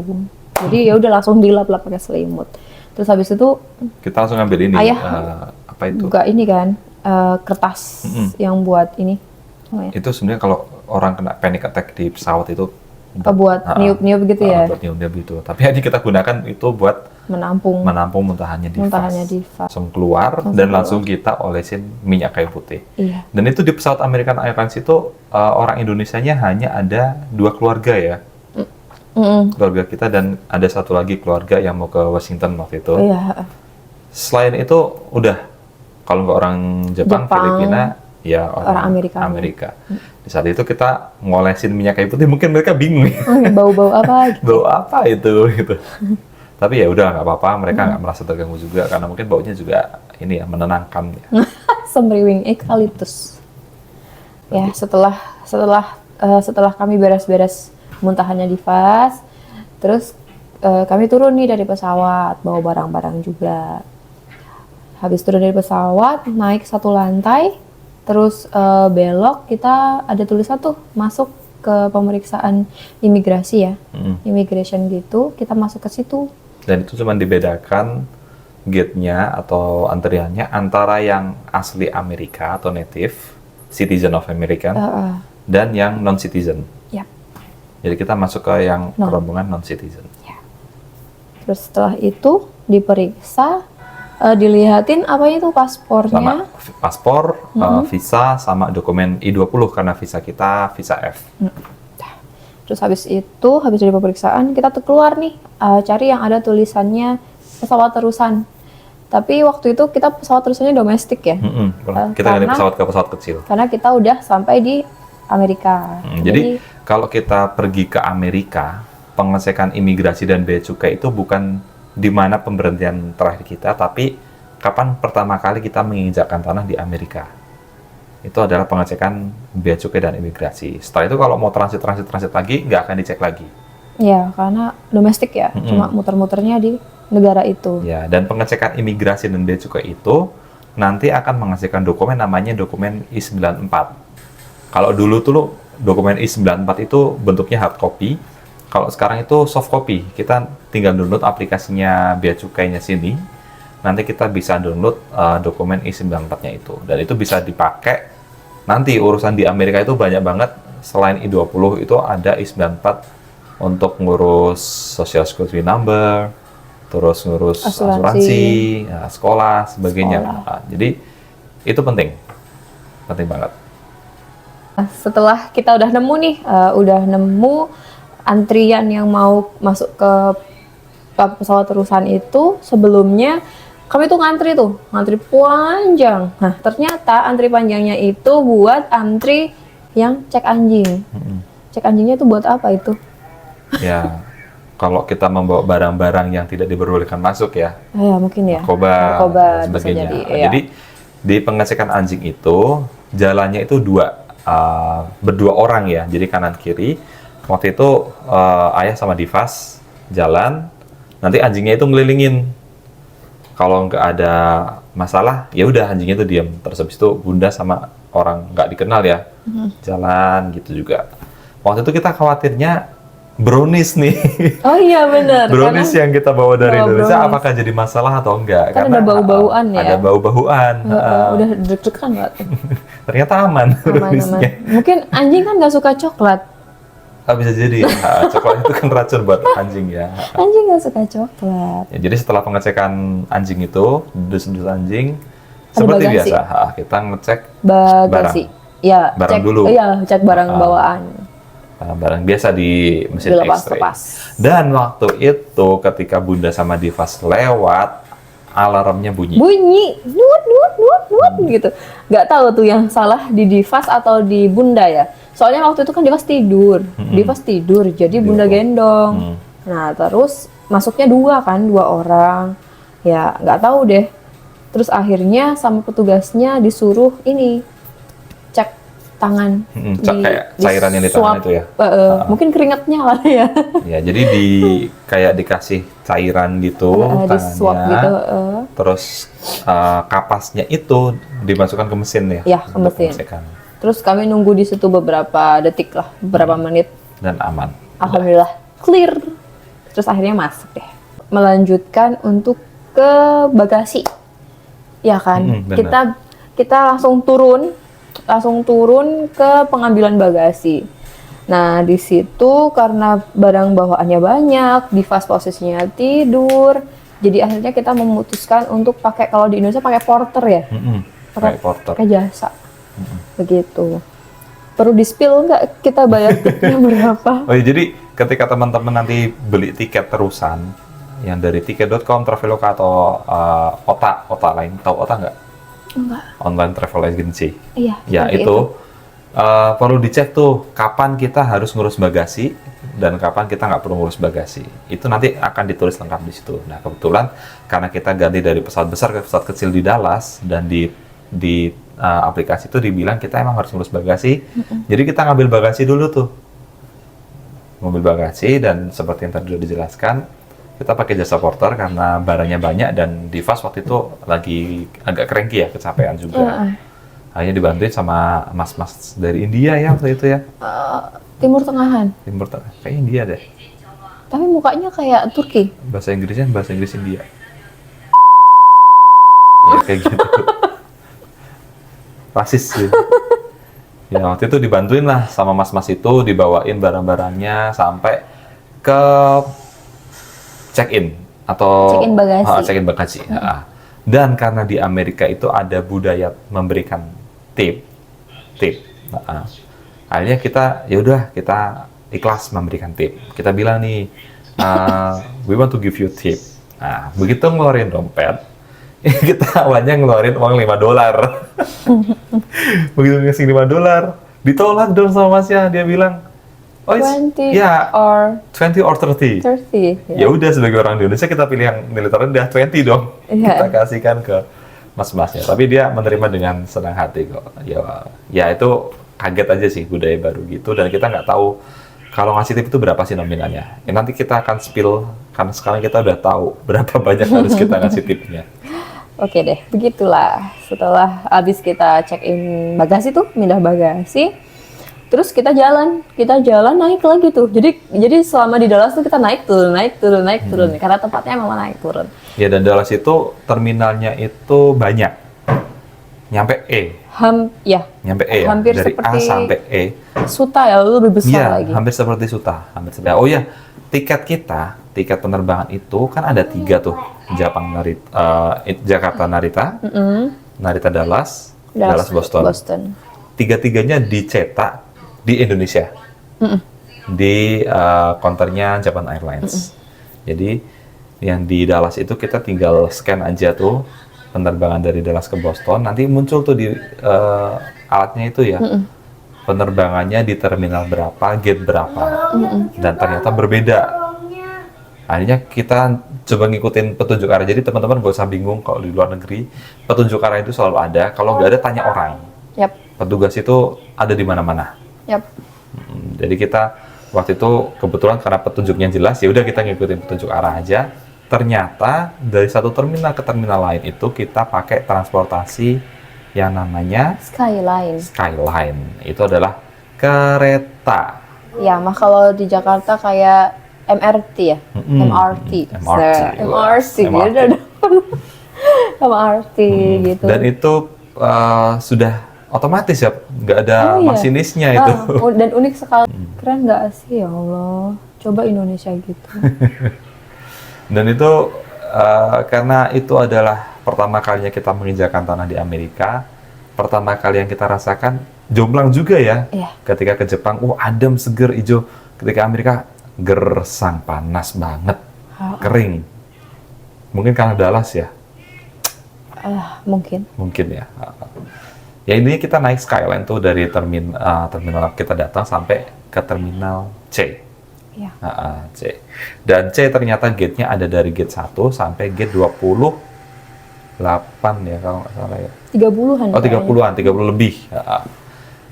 Speaker 1: Jadi ya udah langsung dilap-lap pakai selimut. Terus habis itu
Speaker 2: Kita langsung ngambil ini.
Speaker 1: Ayah.
Speaker 2: Apa itu?
Speaker 1: buka ini kan kertas yang buat ini namanya.
Speaker 2: Itu sebenarnya kalau orang kena panic attack di pesawat itu
Speaker 1: Buat niup-niup gitu ya,
Speaker 2: buat niup gitu. Tapi ini kita gunakan itu buat
Speaker 1: menampung
Speaker 2: menampung muntahannya
Speaker 1: muntahannya
Speaker 2: Divas.
Speaker 1: Divas.
Speaker 2: Langsung keluar dan langsung kita olesin minyak kayu putih.
Speaker 1: Iya.
Speaker 2: Dan itu di pesawat American Airlines itu orang Indonesianya hanya ada 2 keluarga ya.
Speaker 1: Mm-mm.
Speaker 2: Keluarga kita dan ada satu lagi keluarga yang mau ke Washington waktu itu.
Speaker 1: Iya.
Speaker 2: Selain itu udah kalau nggak orang Jepang,
Speaker 1: Jepang,
Speaker 2: Filipina, ya
Speaker 1: orang Amerika.
Speaker 2: Amerika. Di saat itu kita ngolesin minyak kayu putih, mungkin mereka bingung ya.
Speaker 1: Bau-bau apa gitu.
Speaker 2: Bau apa itu gitu. Tapi ya udah nggak apa-apa, mereka nggak merasa terganggu juga karena mungkin baunya juga ini ya menenangkan ya.
Speaker 1: Semriwing eukaliptus. Ya, setelah kami beres-beres muntahannya Divas, terus kami turun nih dari pesawat, bawa barang-barang juga. Habis turun dari pesawat, naik 1 lantai, terus belok, kita ada tulisan tuh masuk ke pemeriksaan imigrasi ya, immigration gitu, kita masuk ke situ.
Speaker 2: Dan itu cuma dibedakan gate-nya atau antriannya antara yang asli Amerika atau native, citizen of America, dan yang non-citizen.
Speaker 1: Yap.
Speaker 2: Jadi kita masuk ke yang
Speaker 1: Non.
Speaker 2: rombongan non-citizen.
Speaker 1: Terus setelah itu diperiksa, dilihatin apa itu
Speaker 2: Sama
Speaker 1: paspornya.
Speaker 2: paspor, visa, sama dokumen I-20 karena visa kita visa F.
Speaker 1: Terus habis dari pemeriksaan kita tuh keluar nih, cari yang ada tulisannya pesawat terusan. Tapi waktu itu kita pesawat terusannya domestik ya,
Speaker 2: Kita ganti
Speaker 1: karena-
Speaker 2: pesawat ke pesawat kecil.
Speaker 1: karena kita udah sampai di Amerika.
Speaker 2: Jadi kalau kita pergi ke Amerika, pengecekan imigrasi dan bea cukai itu bukan di mana pemberhentian terakhir kita, tapi kapan pertama kali kita menginjakkan tanah di Amerika. Itu adalah pengecekan bea cukai dan imigrasi. Setelah itu kalau mau transit lagi, nggak akan dicek lagi.
Speaker 1: Ya, karena domestik ya, cuma muter-muternya di negara itu.
Speaker 2: Ya, dan pengecekan imigrasi dan bea cukai itu nanti akan menghasilkan dokumen namanya dokumen I-94. Kalau dulu tuh dokumen I-94 itu bentuknya hard copy. Kalau sekarang itu soft copy. Kita tinggal download aplikasinya bea cukainya sini. Nanti kita bisa download dokumen I-94-nya itu. Dan itu bisa dipakai nanti urusan di Amerika itu banyak banget. Selain I-20 itu ada I-94 untuk ngurus social security number, terus ngurus asuransi, ya, sekolah, sebagainya. Nah, jadi itu penting banget.
Speaker 1: Nah, setelah kita udah nemu nih, antrian yang mau masuk ke pesawat terusan itu, sebelumnya kami tuh ngantri panjang. Nah, ternyata antri panjangnya itu buat antri yang cek anjing. Cek anjingnya itu buat apa itu?
Speaker 2: Ya, kalau kita membawa barang-barang yang tidak diperbolehkan masuk ya,
Speaker 1: Ya mungkin ya.
Speaker 2: narkoba, dan
Speaker 1: bisa
Speaker 2: sebagainya.
Speaker 1: jadi.
Speaker 2: Nah,
Speaker 1: Iya.
Speaker 2: jadi di pengecekan anjing itu jalannya itu berdua orang ya, jadi kanan kiri. Waktu itu ayah sama Divas jalan, nanti anjingnya itu ngelilingin. Kalau nggak ada masalah, ya udah anjingnya itu diam. Terus habis itu bunda sama orang nggak dikenal ya, jalan gitu juga. Waktu itu kita khawatirnya brownies nih.
Speaker 1: Oh iya benar.
Speaker 2: Brownies
Speaker 1: Karena
Speaker 2: yang kita bawa dari
Speaker 1: bawa
Speaker 2: Indonesia
Speaker 1: brownies.
Speaker 2: apakah jadi masalah atau enggak?
Speaker 1: Kan ada bau-bauan ya.
Speaker 2: Ada bau-bauan.
Speaker 1: udah deg-degan nggak tuh?
Speaker 2: Ternyata aman
Speaker 1: Aman-aman.
Speaker 2: browniesnya.
Speaker 1: Mungkin anjing kan nggak suka coklat.
Speaker 2: Bisa jadi. Coklat itu kan racun buat anjing ya.
Speaker 1: Anjing nggak suka coklat.
Speaker 2: Ya, jadi setelah pengecekan anjing itu, dus-dus anjing,
Speaker 1: Ada
Speaker 2: seperti
Speaker 1: bagasi.
Speaker 2: biasa, kita ngecek
Speaker 1: Bagasi. Ya,
Speaker 2: Barang
Speaker 1: cek
Speaker 2: dulu.
Speaker 1: Iya, cek barang bawaan.
Speaker 2: barang biasa di mesin X-ray.
Speaker 1: Dilepas-lepas.
Speaker 2: Dan waktu itu ketika Bunda sama Divas lewat, alarmnya bunyi.
Speaker 1: Bunyi, nut gitu. Nggak tahu tuh yang salah di Divas atau di Bunda ya. Soalnya waktu itu kan Divas tidur, Divas tidur, jadi Bunda gendong. Nah terus masuknya dua orang. Ya nggak tahu deh. Terus akhirnya sama petugasnya disuruh ini cek tangan.
Speaker 2: Cek kayak cairan yang di tangan
Speaker 1: swab.
Speaker 2: itu ya?
Speaker 1: Mungkin keringatnya lah ya.
Speaker 2: Ya, jadi kayak dikasih cairan gitu
Speaker 1: Di swab
Speaker 2: tangannya.
Speaker 1: gitu.
Speaker 2: Terus kapasnya itu dimasukkan ke mesin ya?
Speaker 1: Ya, ke
Speaker 2: untuk
Speaker 1: mesin.
Speaker 2: pengecekan.
Speaker 1: Terus kami nunggu di situ beberapa detik lah, beberapa menit.
Speaker 2: Dan aman.
Speaker 1: Alhamdulillah clear. Terus akhirnya masuk deh. Melanjutkan untuk ke bagasi. Ya kan?
Speaker 2: Benar.
Speaker 1: Kita langsung turun ke pengambilan bagasi. Nah, di situ karena barang bawaannya banyak, Divas posisinya tidur. Jadi akhirnya kita memutuskan untuk pakai, kalau di Indonesia pakai porter ya.
Speaker 2: Kayak porter.
Speaker 1: Pakai jasa. Begitu. Perlu di-spill nggak kita bayar tipnya berapa?
Speaker 2: Oh ya, jadi ketika teman-teman nanti beli tiket terusan yang dari tiket.com, Traveloka atau OTA lain, tahu OTA nggak?
Speaker 1: Enggak.
Speaker 2: Online Travel Agency.
Speaker 1: Iya.
Speaker 2: Ya
Speaker 1: seperti
Speaker 2: itu perlu dicek tuh kapan kita harus ngurus bagasi dan kapan kita nggak perlu ngurus bagasi. Itu nanti akan ditulis lengkap di situ. Nah kebetulan karena kita ganti dari pesawat besar ke pesawat kecil di Dallas dan di aplikasi itu dibilang kita emang harus ngurus bagasi. Jadi kita ngambil bagasi dulu tuh. Ngambil bagasi dan seperti yang tadi sudah dijelaskan, kita pakai jasa porter karena barangnya banyak dan Divas waktu itu lagi agak cranky ya, kecapean juga. Akhirnya dibantuin sama mas-mas dari India ya waktu itu ya.
Speaker 1: Timur Tengahan.
Speaker 2: Timur Tengah, kayak India deh.
Speaker 1: Tapi mukanya kayak Turki.
Speaker 2: Bahasa Inggrisnya bahasa Inggris India. Ya kayak gitu. Rasis sih. Ya waktu itu dibantuin lah sama mas-mas itu, dibawain barang-barangnya sampai ke check-in atau
Speaker 1: Check-in bagasi.
Speaker 2: Check-in bagasi. Dan karena di Amerika itu ada budaya memberikan tip. Akhirnya kita ya udah kita ikhlas memberikan tip. Kita bilang nih, we want to give you tip. Nah, begitu ngeluarin dompet, kita awalnya ngeluarin uang $5. Begitu ngasih $5, ditolak dong sama masnya. Dia bilang, oh,
Speaker 1: 20
Speaker 2: ya,
Speaker 1: or
Speaker 2: 20 or 30.
Speaker 1: 30.
Speaker 2: Ya udah, sebagai orang Indonesia kita pilih yang nilai terendah 20 dong.
Speaker 1: Iya.
Speaker 2: Kita kasihkan ke mas-masnya. Tapi dia menerima dengan senang hati kok. Ya itu kaget aja sih budaya baru gitu. Dan kita nggak tahu kalau ngasih tip itu berapa sih nominalnya. Ya, nanti kita akan spill karena sekarang kita udah tahu berapa banyak harus kita ngasih tipnya.
Speaker 1: Oke deh, begitulah. Setelah habis kita check-in bagasi tuh, pindah bagasi. Terus kita jalan naik lagi tuh. Jadi selama di Dallas tuh kita naik turun. Karena tempatnya memang naik turun.
Speaker 2: Ya, dan Dallas itu terminalnya itu banyak. Nyampe E. Nyampe E ya.
Speaker 1: Hampir
Speaker 2: Dari A
Speaker 1: seperti
Speaker 2: sampai E.
Speaker 1: Suta ya, lebih besar
Speaker 2: Iya,
Speaker 1: lagi.
Speaker 2: hampir seperti Suta. Oh ya, tiket penerbangan itu kan ada 3 tuh. Jakarta Narita, Narita Dallas, Dallas Boston. Tiga-tiganya dicetak di Indonesia, di counternya Japan Airlines. Jadi yang di Dallas itu kita tinggal scan aja tuh penerbangan dari Dallas ke Boston, nanti muncul tuh di alatnya itu ya, penerbangannya di terminal berapa, gate berapa, dan ternyata berbeda. Akhirnya kita coba ngikutin petunjuk arah. Jadi teman-teman gak usah bingung kalau di luar negeri, petunjuk arah itu selalu ada. Kalau nggak ada, tanya orang.
Speaker 1: Yap.
Speaker 2: Petugas itu ada di mana-mana.
Speaker 1: Yap.
Speaker 2: Jadi kita waktu itu kebetulan karena petunjuknya jelas, ya udah kita ngikutin petunjuk arah aja. Ternyata dari satu terminal ke terminal lain itu kita pakai transportasi yang namanya
Speaker 1: Skyline.
Speaker 2: Skyline. Itu adalah kereta.
Speaker 1: Ya, mah kalau di Jakarta kayak MRT ya, MRT, MRT, gitu udah MRT gitu.
Speaker 2: Dan itu sudah otomatis ya, nggak ada masinisnya itu.
Speaker 1: Dan unik sekali, keren nggak sih ya Allah? Coba Indonesia gitu.
Speaker 2: Dan itu karena itu adalah pertama kalinya kita menginjakan tanah di Amerika, pertama kali yang kita rasakan jomplang juga ya.
Speaker 1: Iya.
Speaker 2: Ketika ke Jepang, adem, seger, hijau. Ketika Amerika, gersang, panas banget, kering. Mungkin karena Dallas ya.
Speaker 1: Mungkin.
Speaker 2: Mungkin ya. Ya intinya kita naik Skyline tuh dari terminal kita datang sampai ke terminal C.
Speaker 1: Iya.
Speaker 2: C. Dan C ternyata gate-nya ada dari gate 1 sampai gate 28 ya kalau nggak salah ya.
Speaker 1: 30-an.
Speaker 2: Oh 30-an, 30 lebih.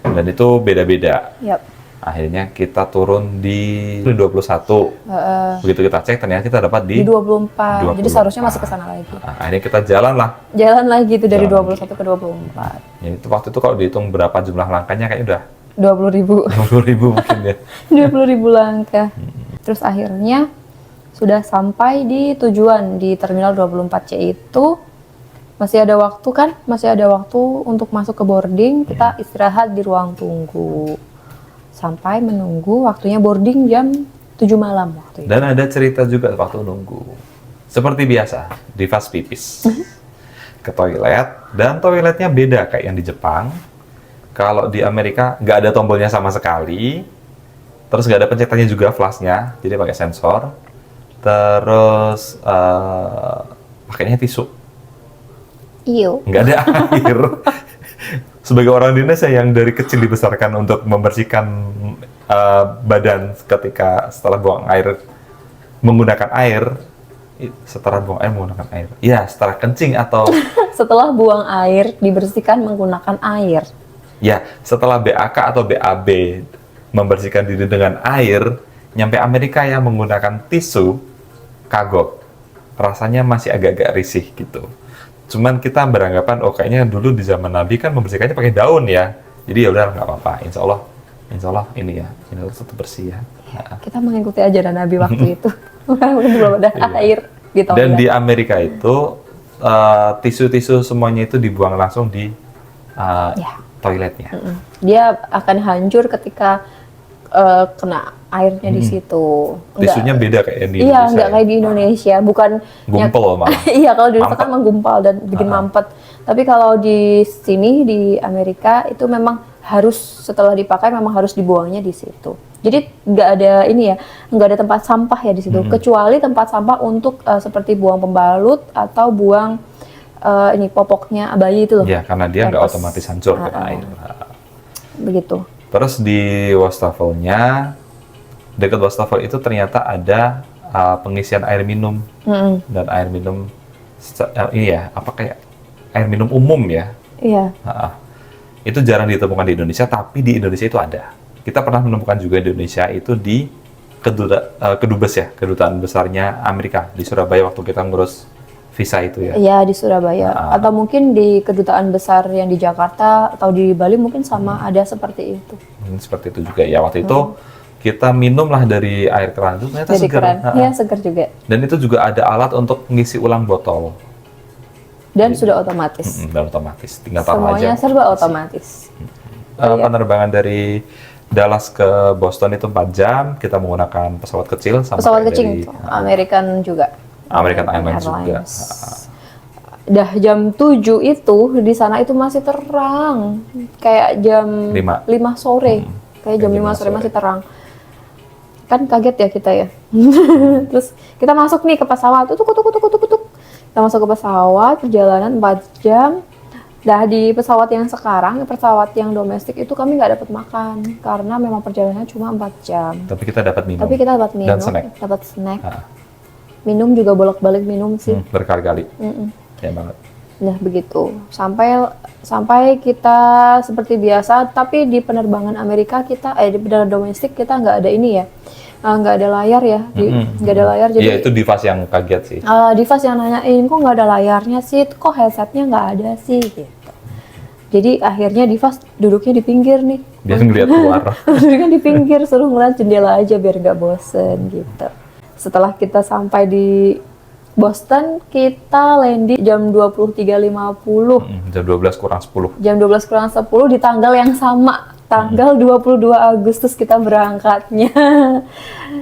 Speaker 2: Dan itu beda-beda.
Speaker 1: Yap.
Speaker 2: Akhirnya kita turun di 21. Begitu kita cek ternyata kita dapat
Speaker 1: Di 24. Jadi seharusnya masih ke sana lagi.
Speaker 2: Akhirnya kita jalan lah.
Speaker 1: Jalan lagi itu dari 21 ke 24.
Speaker 2: Ya, itu waktu itu kalau dihitung berapa jumlah langkahnya kayaknya udah
Speaker 1: 20.000.
Speaker 2: 20.000 mungkin ya.
Speaker 1: 20.000 langkah. Terus akhirnya sudah sampai di tujuan di terminal 24C itu. Masih ada waktu kan? Masih ada waktu untuk masuk ke boarding. Kita istirahat di ruang tunggu. Sampai menunggu waktunya boarding jam 7 malam waktu itu.
Speaker 2: Dan ada cerita juga waktu nunggu. Seperti biasa, di fast pipis. Ke toilet, dan toiletnya beda kayak yang di Jepang. Kalau di Amerika nggak ada tombolnya sama sekali. Terus nggak ada pencetannya juga flashnya, jadi pakai sensor. Terus pakainya tisu.
Speaker 1: Iyo.
Speaker 2: Nggak ada air. Sebagai orang Indonesia yang dari kecil dibesarkan untuk membersihkan badan ketika setelah buang air menggunakan air, setelah buang air menggunakan air. Ya, setelah kencing atau
Speaker 1: Setelah buang air dibersihkan menggunakan air.
Speaker 2: ya, setelah BAK atau BAB membersihkan diri dengan air, nyampe Amerika yang menggunakan tisu, kagok. Rasanya masih agak-agak risih gitu. Cuman kita beranggapan, kayaknya dulu di zaman Nabi kan membersihkannya pakai daun ya. Jadi ya udah nggak apa-apa. Insya Allah ini ya, ini tetap bersih ya.
Speaker 1: Kita mengikuti ajaran Nabi waktu itu. Belum ada air di toilet.
Speaker 2: Dan di Amerika itu tisu-tisu semuanya itu dibuang langsung di toiletnya.
Speaker 1: Dia akan hancur ketika kena airnya di situ.
Speaker 2: Tisunya beda kayak yang di
Speaker 1: Iya,
Speaker 2: Indonesia.
Speaker 1: nggak kayak di Indonesia. Bukan
Speaker 2: Gumpel malah.
Speaker 1: Iya, kalau di Indonesia kan menggumpal dan bikin mampet. Tapi kalau di sini di Amerika itu memang harus setelah dipakai memang harus dibuangnya di situ. Jadi nggak ada ini ya, nggak ada tempat sampah ya di situ. Kecuali tempat sampah untuk seperti buang pembalut atau buang ini popoknya bayi itu loh.
Speaker 2: Iya, karena dia nggak
Speaker 1: Pampers.
Speaker 2: otomatis hancur ke air.
Speaker 1: Begitu.
Speaker 2: Terus di wastafelnya, dekat wastafel itu ternyata ada pengisian air minum. Dan air minum ini ya, apa kayak air minum umum ya.
Speaker 1: Iya.
Speaker 2: Itu jarang ditemukan di Indonesia, tapi di Indonesia itu ada. Kita pernah menemukan juga di Indonesia itu di kedubes ya, kedutaan besarnya Amerika di Surabaya waktu kita ngurus visa itu ya.
Speaker 1: Iya, di Surabaya. Atau mungkin di kedutaan besar yang di Jakarta atau di Bali mungkin sama ada seperti itu.
Speaker 2: Seperti itu juga ya. Waktu itu kita minumlah dari air keran itu ternyata
Speaker 1: Jadi
Speaker 2: segar.
Speaker 1: keren. Iya, segar juga.
Speaker 2: Dan itu juga ada alat untuk mengisi ulang botol.
Speaker 1: Dan sudah otomatis.
Speaker 2: Dan otomatis, tinggal taruh
Speaker 1: Semuanya
Speaker 2: aja.
Speaker 1: serba otomatis.
Speaker 2: Penerbangan dari Dallas ke Boston itu 4 jam, kita menggunakan pesawat kecil sama
Speaker 1: Pesawat
Speaker 2: kayak
Speaker 1: kecil,
Speaker 2: dari
Speaker 1: American juga.
Speaker 2: American Airlines juga.
Speaker 1: Dah jam 7 itu di sana itu masih terang. Kayak jam 5 sore. Kayak jam 5 sore masih terang. Kan kaget ya kita ya. Terus kita masuk nih ke pesawat. Tutuk. Kita masuk ke pesawat, perjalanan 4 jam. Dah di pesawat yang sekarang, pesawat yang domestik itu kami nggak dapat makan. Karena memang perjalanannya cuma 4 jam.
Speaker 2: Tapi kita dapat minum.
Speaker 1: Tapi kita dapat minum,
Speaker 2: Dan snack.
Speaker 1: dapat snack. Minum juga bolak-balik minum sih.
Speaker 2: Berkali-kali. Ya banget.
Speaker 1: Nah, begitu. Sampai kita seperti biasa, tapi di penerbangan Amerika kita di penerbangan domestik kita nggak ada ini ya. Nggak ada layar ya. Nggak ada layar, jadi
Speaker 2: Iya, itu Divas yang kaget sih.
Speaker 1: Divas yang nanyain, kok nggak ada layarnya sih, kok headsetnya nggak ada sih, gitu. Jadi akhirnya Divas duduknya di pinggir nih.
Speaker 2: Biar ngeliat keluar.
Speaker 1: Duduknya di pinggir, suruh ngeliat jendela aja biar nggak bosen gitu. Setelah kita sampai di Boston, kita landing jam 23.50.
Speaker 2: Jam 12 kurang 10.
Speaker 1: Jam 12 kurang 10 di tanggal yang sama. Tanggal 22 Agustus kita berangkatnya.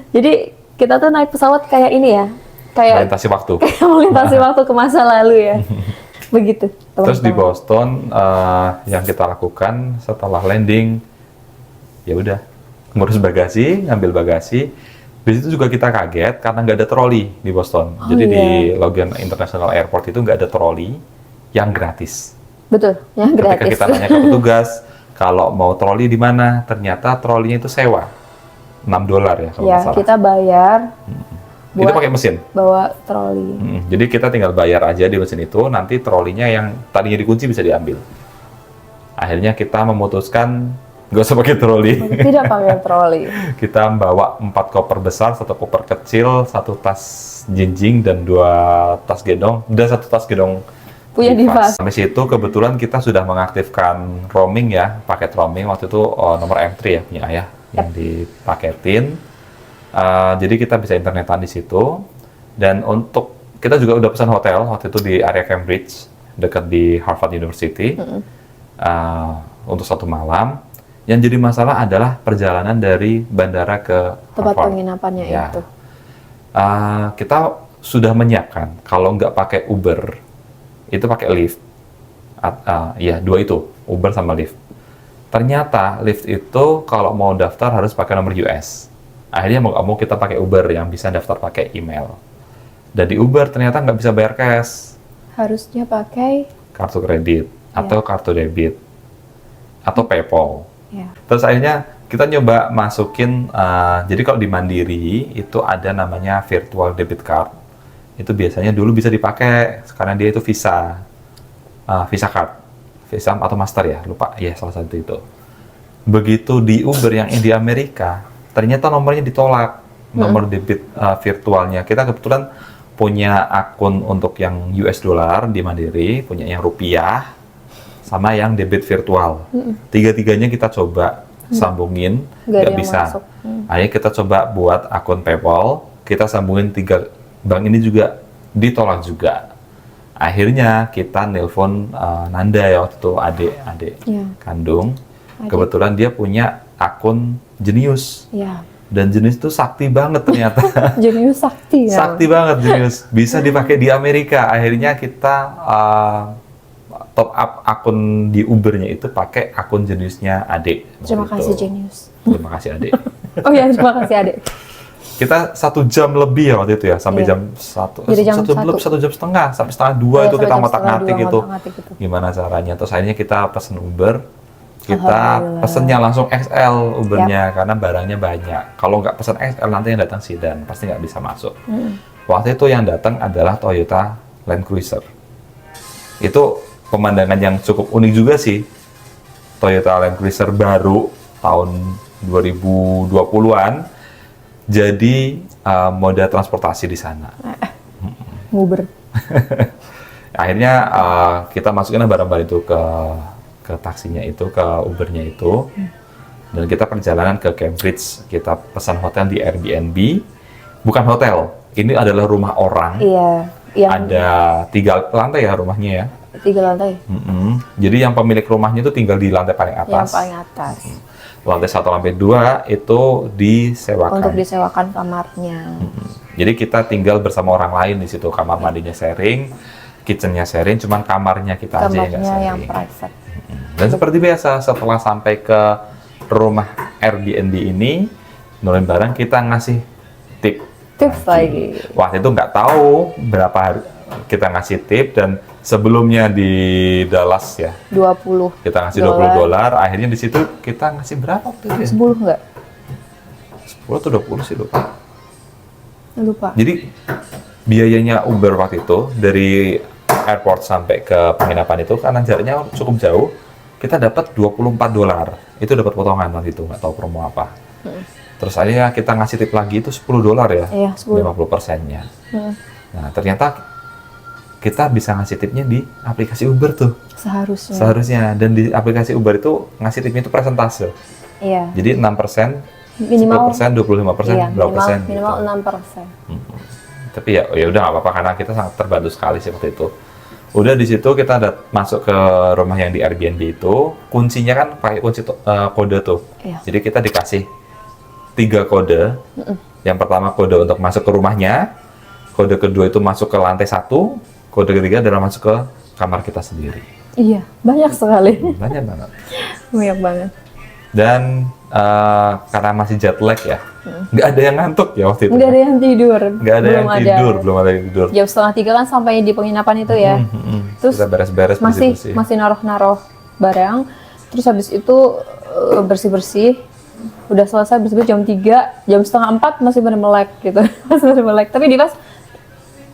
Speaker 1: Jadi kita tuh naik pesawat kayak ini ya. Kayak
Speaker 2: Melintasi waktu.
Speaker 1: kayak melintasi waktu ke masa lalu ya. Begitu.
Speaker 2: Terus di
Speaker 1: teman-teman.
Speaker 2: Boston yang kita lakukan setelah landing, ya udah ngurus bagasi, ngambil bagasi. Di situ juga kita kaget karena nggak ada troli di Boston. Jadi
Speaker 1: iya.
Speaker 2: di Logan International Airport itu nggak ada troli yang gratis.
Speaker 1: Betul, ya
Speaker 2: Ketika
Speaker 1: gratis.
Speaker 2: kita nanya ke petugas, kalau mau troli di mana, ternyata trolinya itu sewa. $6 ya kalau
Speaker 1: Ya,
Speaker 2: nggak salah.
Speaker 1: kita bayar
Speaker 2: Itu
Speaker 1: buat
Speaker 2: pakai mesin.
Speaker 1: bawa troli.
Speaker 2: Jadi kita tinggal bayar aja di mesin itu, nanti trolinya yang tadinya dikunci bisa diambil. Akhirnya kita memutuskan nggak usah pakai troli.
Speaker 1: Tidak pakai troli.
Speaker 2: Kita bawa 4 koper besar, 1 koper kecil, 1 tas jinjing dan 2 tas gendong, dan 1 tas gendong
Speaker 1: Punya Divas.
Speaker 2: Sampai situ kebetulan kita sudah mengaktifkan roaming ya, paket roaming waktu itu nomor M3 ya punya ayah yang dipaketin. Jadi kita bisa internetan di situ. Dan untuk kita juga udah pesan hotel waktu itu di area Cambridge dekat di Harvard University untuk 1 malam. Yang jadi masalah adalah perjalanan dari bandara ke
Speaker 1: Tempat
Speaker 2: Harvard.
Speaker 1: penginapannya
Speaker 2: Ya.
Speaker 1: itu.
Speaker 2: Kita sudah menyiapkan kalau nggak pakai Uber itu pakai Lyft. Ya, 2 itu, Uber sama Lyft. Ternyata Lyft itu kalau mau daftar harus pakai nomor US. Akhirnya mau nggak mau kita pakai Uber yang bisa daftar pakai email. Dan di Uber ternyata nggak bisa bayar cash,
Speaker 1: Harusnya pakai
Speaker 2: kartu kredit atau kartu debit atau PayPal.
Speaker 1: ya.
Speaker 2: Terus akhirnya kita nyoba masukin, jadi kalau di Mandiri itu ada namanya virtual debit card. Itu biasanya dulu bisa dipakai karena dia itu Visa, Visa card, Visa atau Master ya, lupa ya salah satu itu. Begitu di Uber yang di Amerika, ternyata nomornya ditolak, nomor debit virtualnya. Kita kebetulan punya akun untuk yang US dollar di Mandiri, punya yang rupiah, sama yang debit virtual. Tiga-tiganya kita coba sambungin,
Speaker 1: Nggak ada
Speaker 2: nggak
Speaker 1: yang
Speaker 2: bisa.
Speaker 1: masuk.
Speaker 2: Akhirnya kita coba buat akun PayPal, kita sambungin 3 bank ini juga ditolak juga. Akhirnya kita nelpon Nanda ya waktu itu adik
Speaker 1: Ya.
Speaker 2: kandung.
Speaker 1: Adik.
Speaker 2: Kebetulan dia punya akun Genius.
Speaker 1: Ya.
Speaker 2: Dan Genius itu sakti banget ternyata.
Speaker 1: Jenius sakti ya.
Speaker 2: Sakti banget Genius. Bisa dipakai di Amerika. Akhirnya kita top up akun di Ubernya itu pakai akun Geniusnya adik.
Speaker 1: Terima
Speaker 2: Waktu
Speaker 1: kasih
Speaker 2: itu.
Speaker 1: Jenius.
Speaker 2: Terima kasih adik.
Speaker 1: Oh ya, terima kasih Adik.
Speaker 2: Kita 1 jam lebih ya waktu itu ya, sampai
Speaker 1: Iya.
Speaker 2: jam 1.
Speaker 1: Jadi jam
Speaker 2: 1 jam setengah, sampai setengah 2
Speaker 1: Iya,
Speaker 2: itu
Speaker 1: sampai
Speaker 2: kita
Speaker 1: jam
Speaker 2: ngotak-ngatik
Speaker 1: setengah 2
Speaker 2: gitu.
Speaker 1: ngotak-ngatik gitu.
Speaker 2: Gimana caranya. Terus akhirnya kita pesen Uber. Kita
Speaker 1: Alhamdulillah.
Speaker 2: pesennya langsung XL Ubernya karena barangnya banyak. Kalau nggak pesen XL nanti yang datang sedan, pasti nggak bisa masuk. Waktu itu yang datang adalah Toyota Land Cruiser. Itu pemandangan yang cukup unik juga sih. Toyota Land Cruiser baru tahun 2020-an. Jadi moda transportasi di sana.
Speaker 1: Nguber.
Speaker 2: Akhirnya kita masukin barang-barang itu ke taksinya itu, ke Ubernya itu. Dan kita perjalanan ke Cambridge. Kita pesan hotel di Airbnb. Bukan hotel, ini adalah rumah orang.
Speaker 1: Iya, yang
Speaker 2: Ada 3 lantai ya rumahnya ya.
Speaker 1: 3 lantai.
Speaker 2: Jadi yang pemilik rumahnya itu tinggal di lantai paling
Speaker 1: Yang
Speaker 2: atas.
Speaker 1: paling atas.
Speaker 2: Lantai 1 lantai 2 itu disewakan.
Speaker 1: Untuk disewakan kamarnya.
Speaker 2: Jadi kita tinggal bersama orang lain di situ. Kamar mandinya sharing, kitchennya sharing, cuman kamarnya kita aja yang nggak
Speaker 1: Kamarnya yang
Speaker 2: sharing.
Speaker 1: private.
Speaker 2: Dan seperti biasa, setelah sampai ke rumah Airbnb ini, nurin barang, kita ngasih tip.
Speaker 1: Tips lagi.
Speaker 2: Waktu itu nggak tahu berapa hari kita ngasih tip, dan sebelumnya di Dallas ya,
Speaker 1: 20.
Speaker 2: kita ngasih $20. Akhirnya di situ kita ngasih berapa waktu itu ya?
Speaker 1: 10 enggak?
Speaker 2: 10 atau 20 sih lupa.
Speaker 1: Lupa.
Speaker 2: Jadi biayanya Uber waktu itu dari airport sampai ke penginapan itu karena jaraknya cukup jauh, kita dapat $24. Itu dapat potongan waktu itu, nggak tahu promo apa. Terus akhirnya kita ngasih tip lagi itu $10 ya,
Speaker 1: Iya, 10.
Speaker 2: 50%-nya.
Speaker 1: Hmm.
Speaker 2: Nah, ternyata kita bisa ngasih tipnya di aplikasi Uber tuh. Seharusnya. Dan di aplikasi Uber itu ngasih tipnya itu persentase.
Speaker 1: Iya.
Speaker 2: Jadi 6%,
Speaker 1: Minimal
Speaker 2: 10%, 25%,
Speaker 1: iya,
Speaker 2: berapa persen
Speaker 1: minimal
Speaker 2: gitu.
Speaker 1: 6%.
Speaker 2: Tapi ya udah nggak apa-apa karena kita sangat terbantu sekali seperti itu. Udah di situ kita masuk ke rumah yang di Airbnb itu, kuncinya kan pakai kunci kode tuh.
Speaker 1: Iya.
Speaker 2: Jadi kita dikasih 3 kode. Yang pertama kode untuk masuk ke rumahnya, kode kedua itu masuk ke lantai 1, kode ketiga adalah masuk ke kamar kita sendiri.
Speaker 1: Iya, banyak sekali.
Speaker 2: Banyak banget.
Speaker 1: Banyak banget.
Speaker 2: Dan karena masih jet lag ya, nggak ada yang ngantuk ya waktu itu.
Speaker 1: Nggak ada yang tidur.
Speaker 2: Nggak ada yang tidur, belum ada yang tidur.
Speaker 1: Jam 2:30 kan sampai di penginapan itu ya. Terus
Speaker 2: kita beres-beres bersih-bersih.
Speaker 1: masih naruh-naruh barang. Terus habis itu bersih-bersih. Udah selesai bersih-bersih jam 3, jam 3:30 masih pada melek gitu. Masih pada melek. Tapi Dimas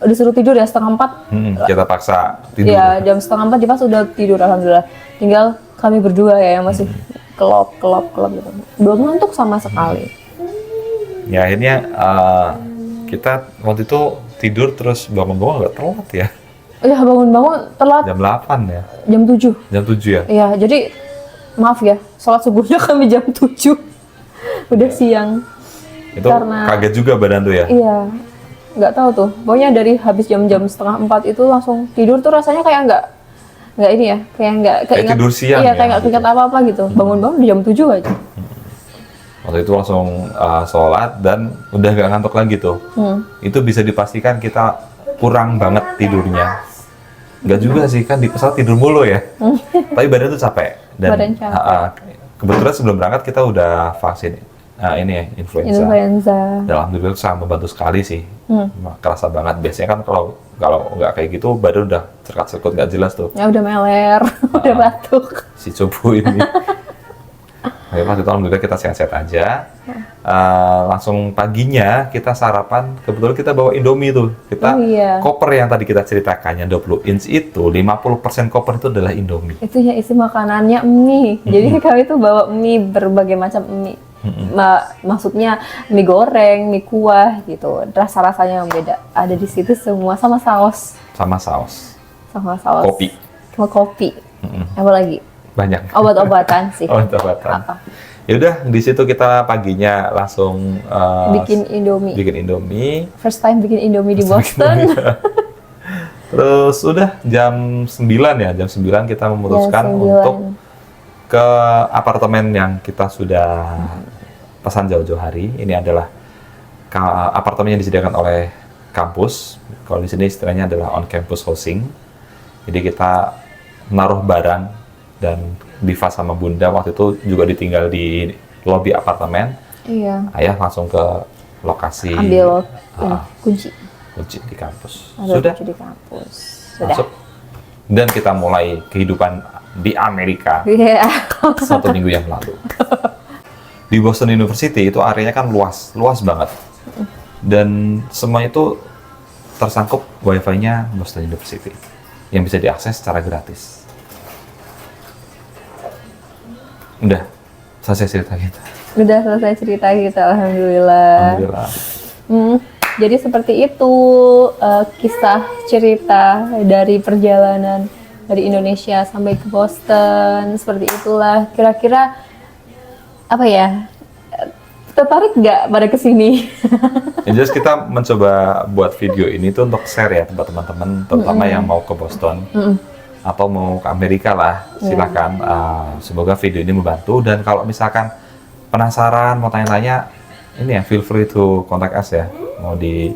Speaker 1: disuruh tidur ya 3:30.
Speaker 2: Kita paksa tidur.
Speaker 1: Iya, jam 3:30 Dimas udah tidur alhamdulillah. Tinggal kami berdua ya yang masih kelop gitu. Belum ngantuk sama sekali.
Speaker 2: Ya akhirnya kita waktu itu tidur terus bangun-bangun agak telat ya.
Speaker 1: Iya, bangun-bangun telat
Speaker 2: Jam 8 ya.
Speaker 1: jam 7.
Speaker 2: Jam 7 ya.
Speaker 1: Iya, jadi maaf ya, sholat subuhnya kami jam 7. Udah siang.
Speaker 2: Itu kaget juga badan tuh ya.
Speaker 1: Iya, nggak tahu tuh. Pokoknya dari habis jam-jam 3:30 itu langsung tidur tuh rasanya kayak nggak ini ya, kayak nggak keinget.
Speaker 2: tidur siang
Speaker 1: iya,
Speaker 2: ya,
Speaker 1: kayak nggak
Speaker 2: gitu.
Speaker 1: keinget apa-apa gitu. Bangun-bangun di jam 7 aja.
Speaker 2: Waktu itu langsung sholat dan udah gak ngantuk lagi tuh. Itu bisa dipastikan kita kurang banget tidurnya. Nggak juga sih, kan di pesawat tidur mulu ya. Tapi badan tuh capek. Dan
Speaker 1: Badan capek.
Speaker 2: kebetulan sebelum berangkat kita udah vaksin ini ya, influenza. Dan alhamdulillah sangat membantu sekali sih. Kerasa banget. Biasanya kan kalau nggak kayak gitu badan udah cerkat-cerkut nggak jelas tuh.
Speaker 1: Ya udah meler, udah batuk.
Speaker 2: Si cupu ini. Oke, pas itu alhamdulillah kita sehat-sehat aja. Langsung paginya kita sarapan, kebetulan kita bawa Indomie tuh. Kita koper yang tadi kita ceritakan yang 20 inch itu 50% koper itu adalah Indomie.
Speaker 1: Itu ya isi makanannya mie. Jadi kami tuh bawa mie, berbagai macam mie. Maksudnya mie goreng, mie kuah gitu. Rasa-rasanya yang beda. Ada di situ semua sama saus.
Speaker 2: Sama saus. Kopi.
Speaker 1: Sama kopi. Apa lagi?
Speaker 2: Banyak.
Speaker 1: Obat-obatan sih.
Speaker 2: Obat-obatan. Ya udah di situ kita paginya langsung
Speaker 1: bikin Indomie.
Speaker 2: Bikin Indomie.
Speaker 1: First time bikin Indomie di Boston.
Speaker 2: Terus udah jam 9 ya, jam 9 kita memutuskan untuk ke apartemen yang kita sudah pesan jauh-jauh hari. Ini adalah apartemen yang disediakan oleh kampus. Kalau di sini istilahnya adalah on campus housing. Jadi kita naruh barang dan Diva sama Bunda waktu itu juga ditinggal di lobi apartemen.
Speaker 1: Iya.
Speaker 2: Ayah langsung ke lokasi.
Speaker 1: Ambil kunci
Speaker 2: di kampus.
Speaker 1: Sudah. Kunci di kampus. Sudah.
Speaker 2: Masuk. Dan kita mulai kehidupan di Amerika.
Speaker 1: Iya.
Speaker 2: 1 minggu yang lalu. Di Boston University itu areanya kan luas banget. Dan semua itu tersangkup wifi-nya Boston University yang bisa diakses secara gratis. Udah selesai cerita kita.
Speaker 1: Udah selesai cerita kita, alhamdulillah.
Speaker 2: Alhamdulillah.
Speaker 1: Jadi seperti itu kisah cerita dari perjalanan dari Indonesia sampai ke Boston. Seperti itulah. Kira-kira apa ya? Tertarik nggak pada kesini?
Speaker 2: Jadi kita mencoba buat video ini tuh untuk share ya buat teman-teman, terutama yang mau ke Boston atau mau ke Amerika lah. Silakan. Semoga video ini membantu. Dan kalau misalkan penasaran mau tanya-tanya, ini ya feel free to contact us ya. Mau di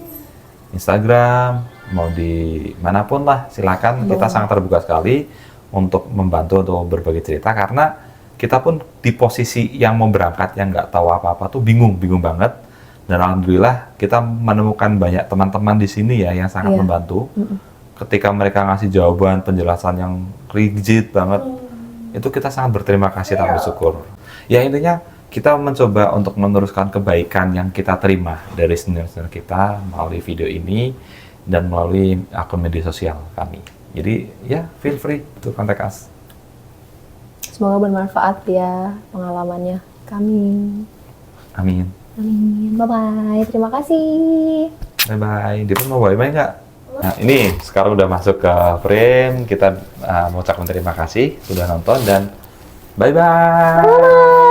Speaker 2: Instagram, mau di manapun lah, silakan. Kita sangat terbuka sekali untuk membantu untuk berbagi cerita karena kita pun di posisi yang mau berangkat yang nggak tahu apa-apa tuh bingung banget. Dan alhamdulillah kita menemukan banyak teman-teman di sini ya yang sangat membantu. Ketika mereka ngasih jawaban penjelasan yang rigid banget, itu kita sangat berterima kasih dan bersyukur. Ya intinya kita mencoba untuk meneruskan kebaikan yang kita terima dari senior-senior kita melalui video ini dan melalui akun media sosial kami. Jadi ya feel free to contact us.
Speaker 1: Semoga bermanfaat ya pengalamannya kami.
Speaker 2: Amin.
Speaker 1: Amin. Bye-bye. Terima kasih.
Speaker 2: Bye-bye. Dia mau bye-bye nggak? Nah, ini sekarang udah masuk ke frame. Kita mengucapkan terima kasih sudah nonton dan bye-bye.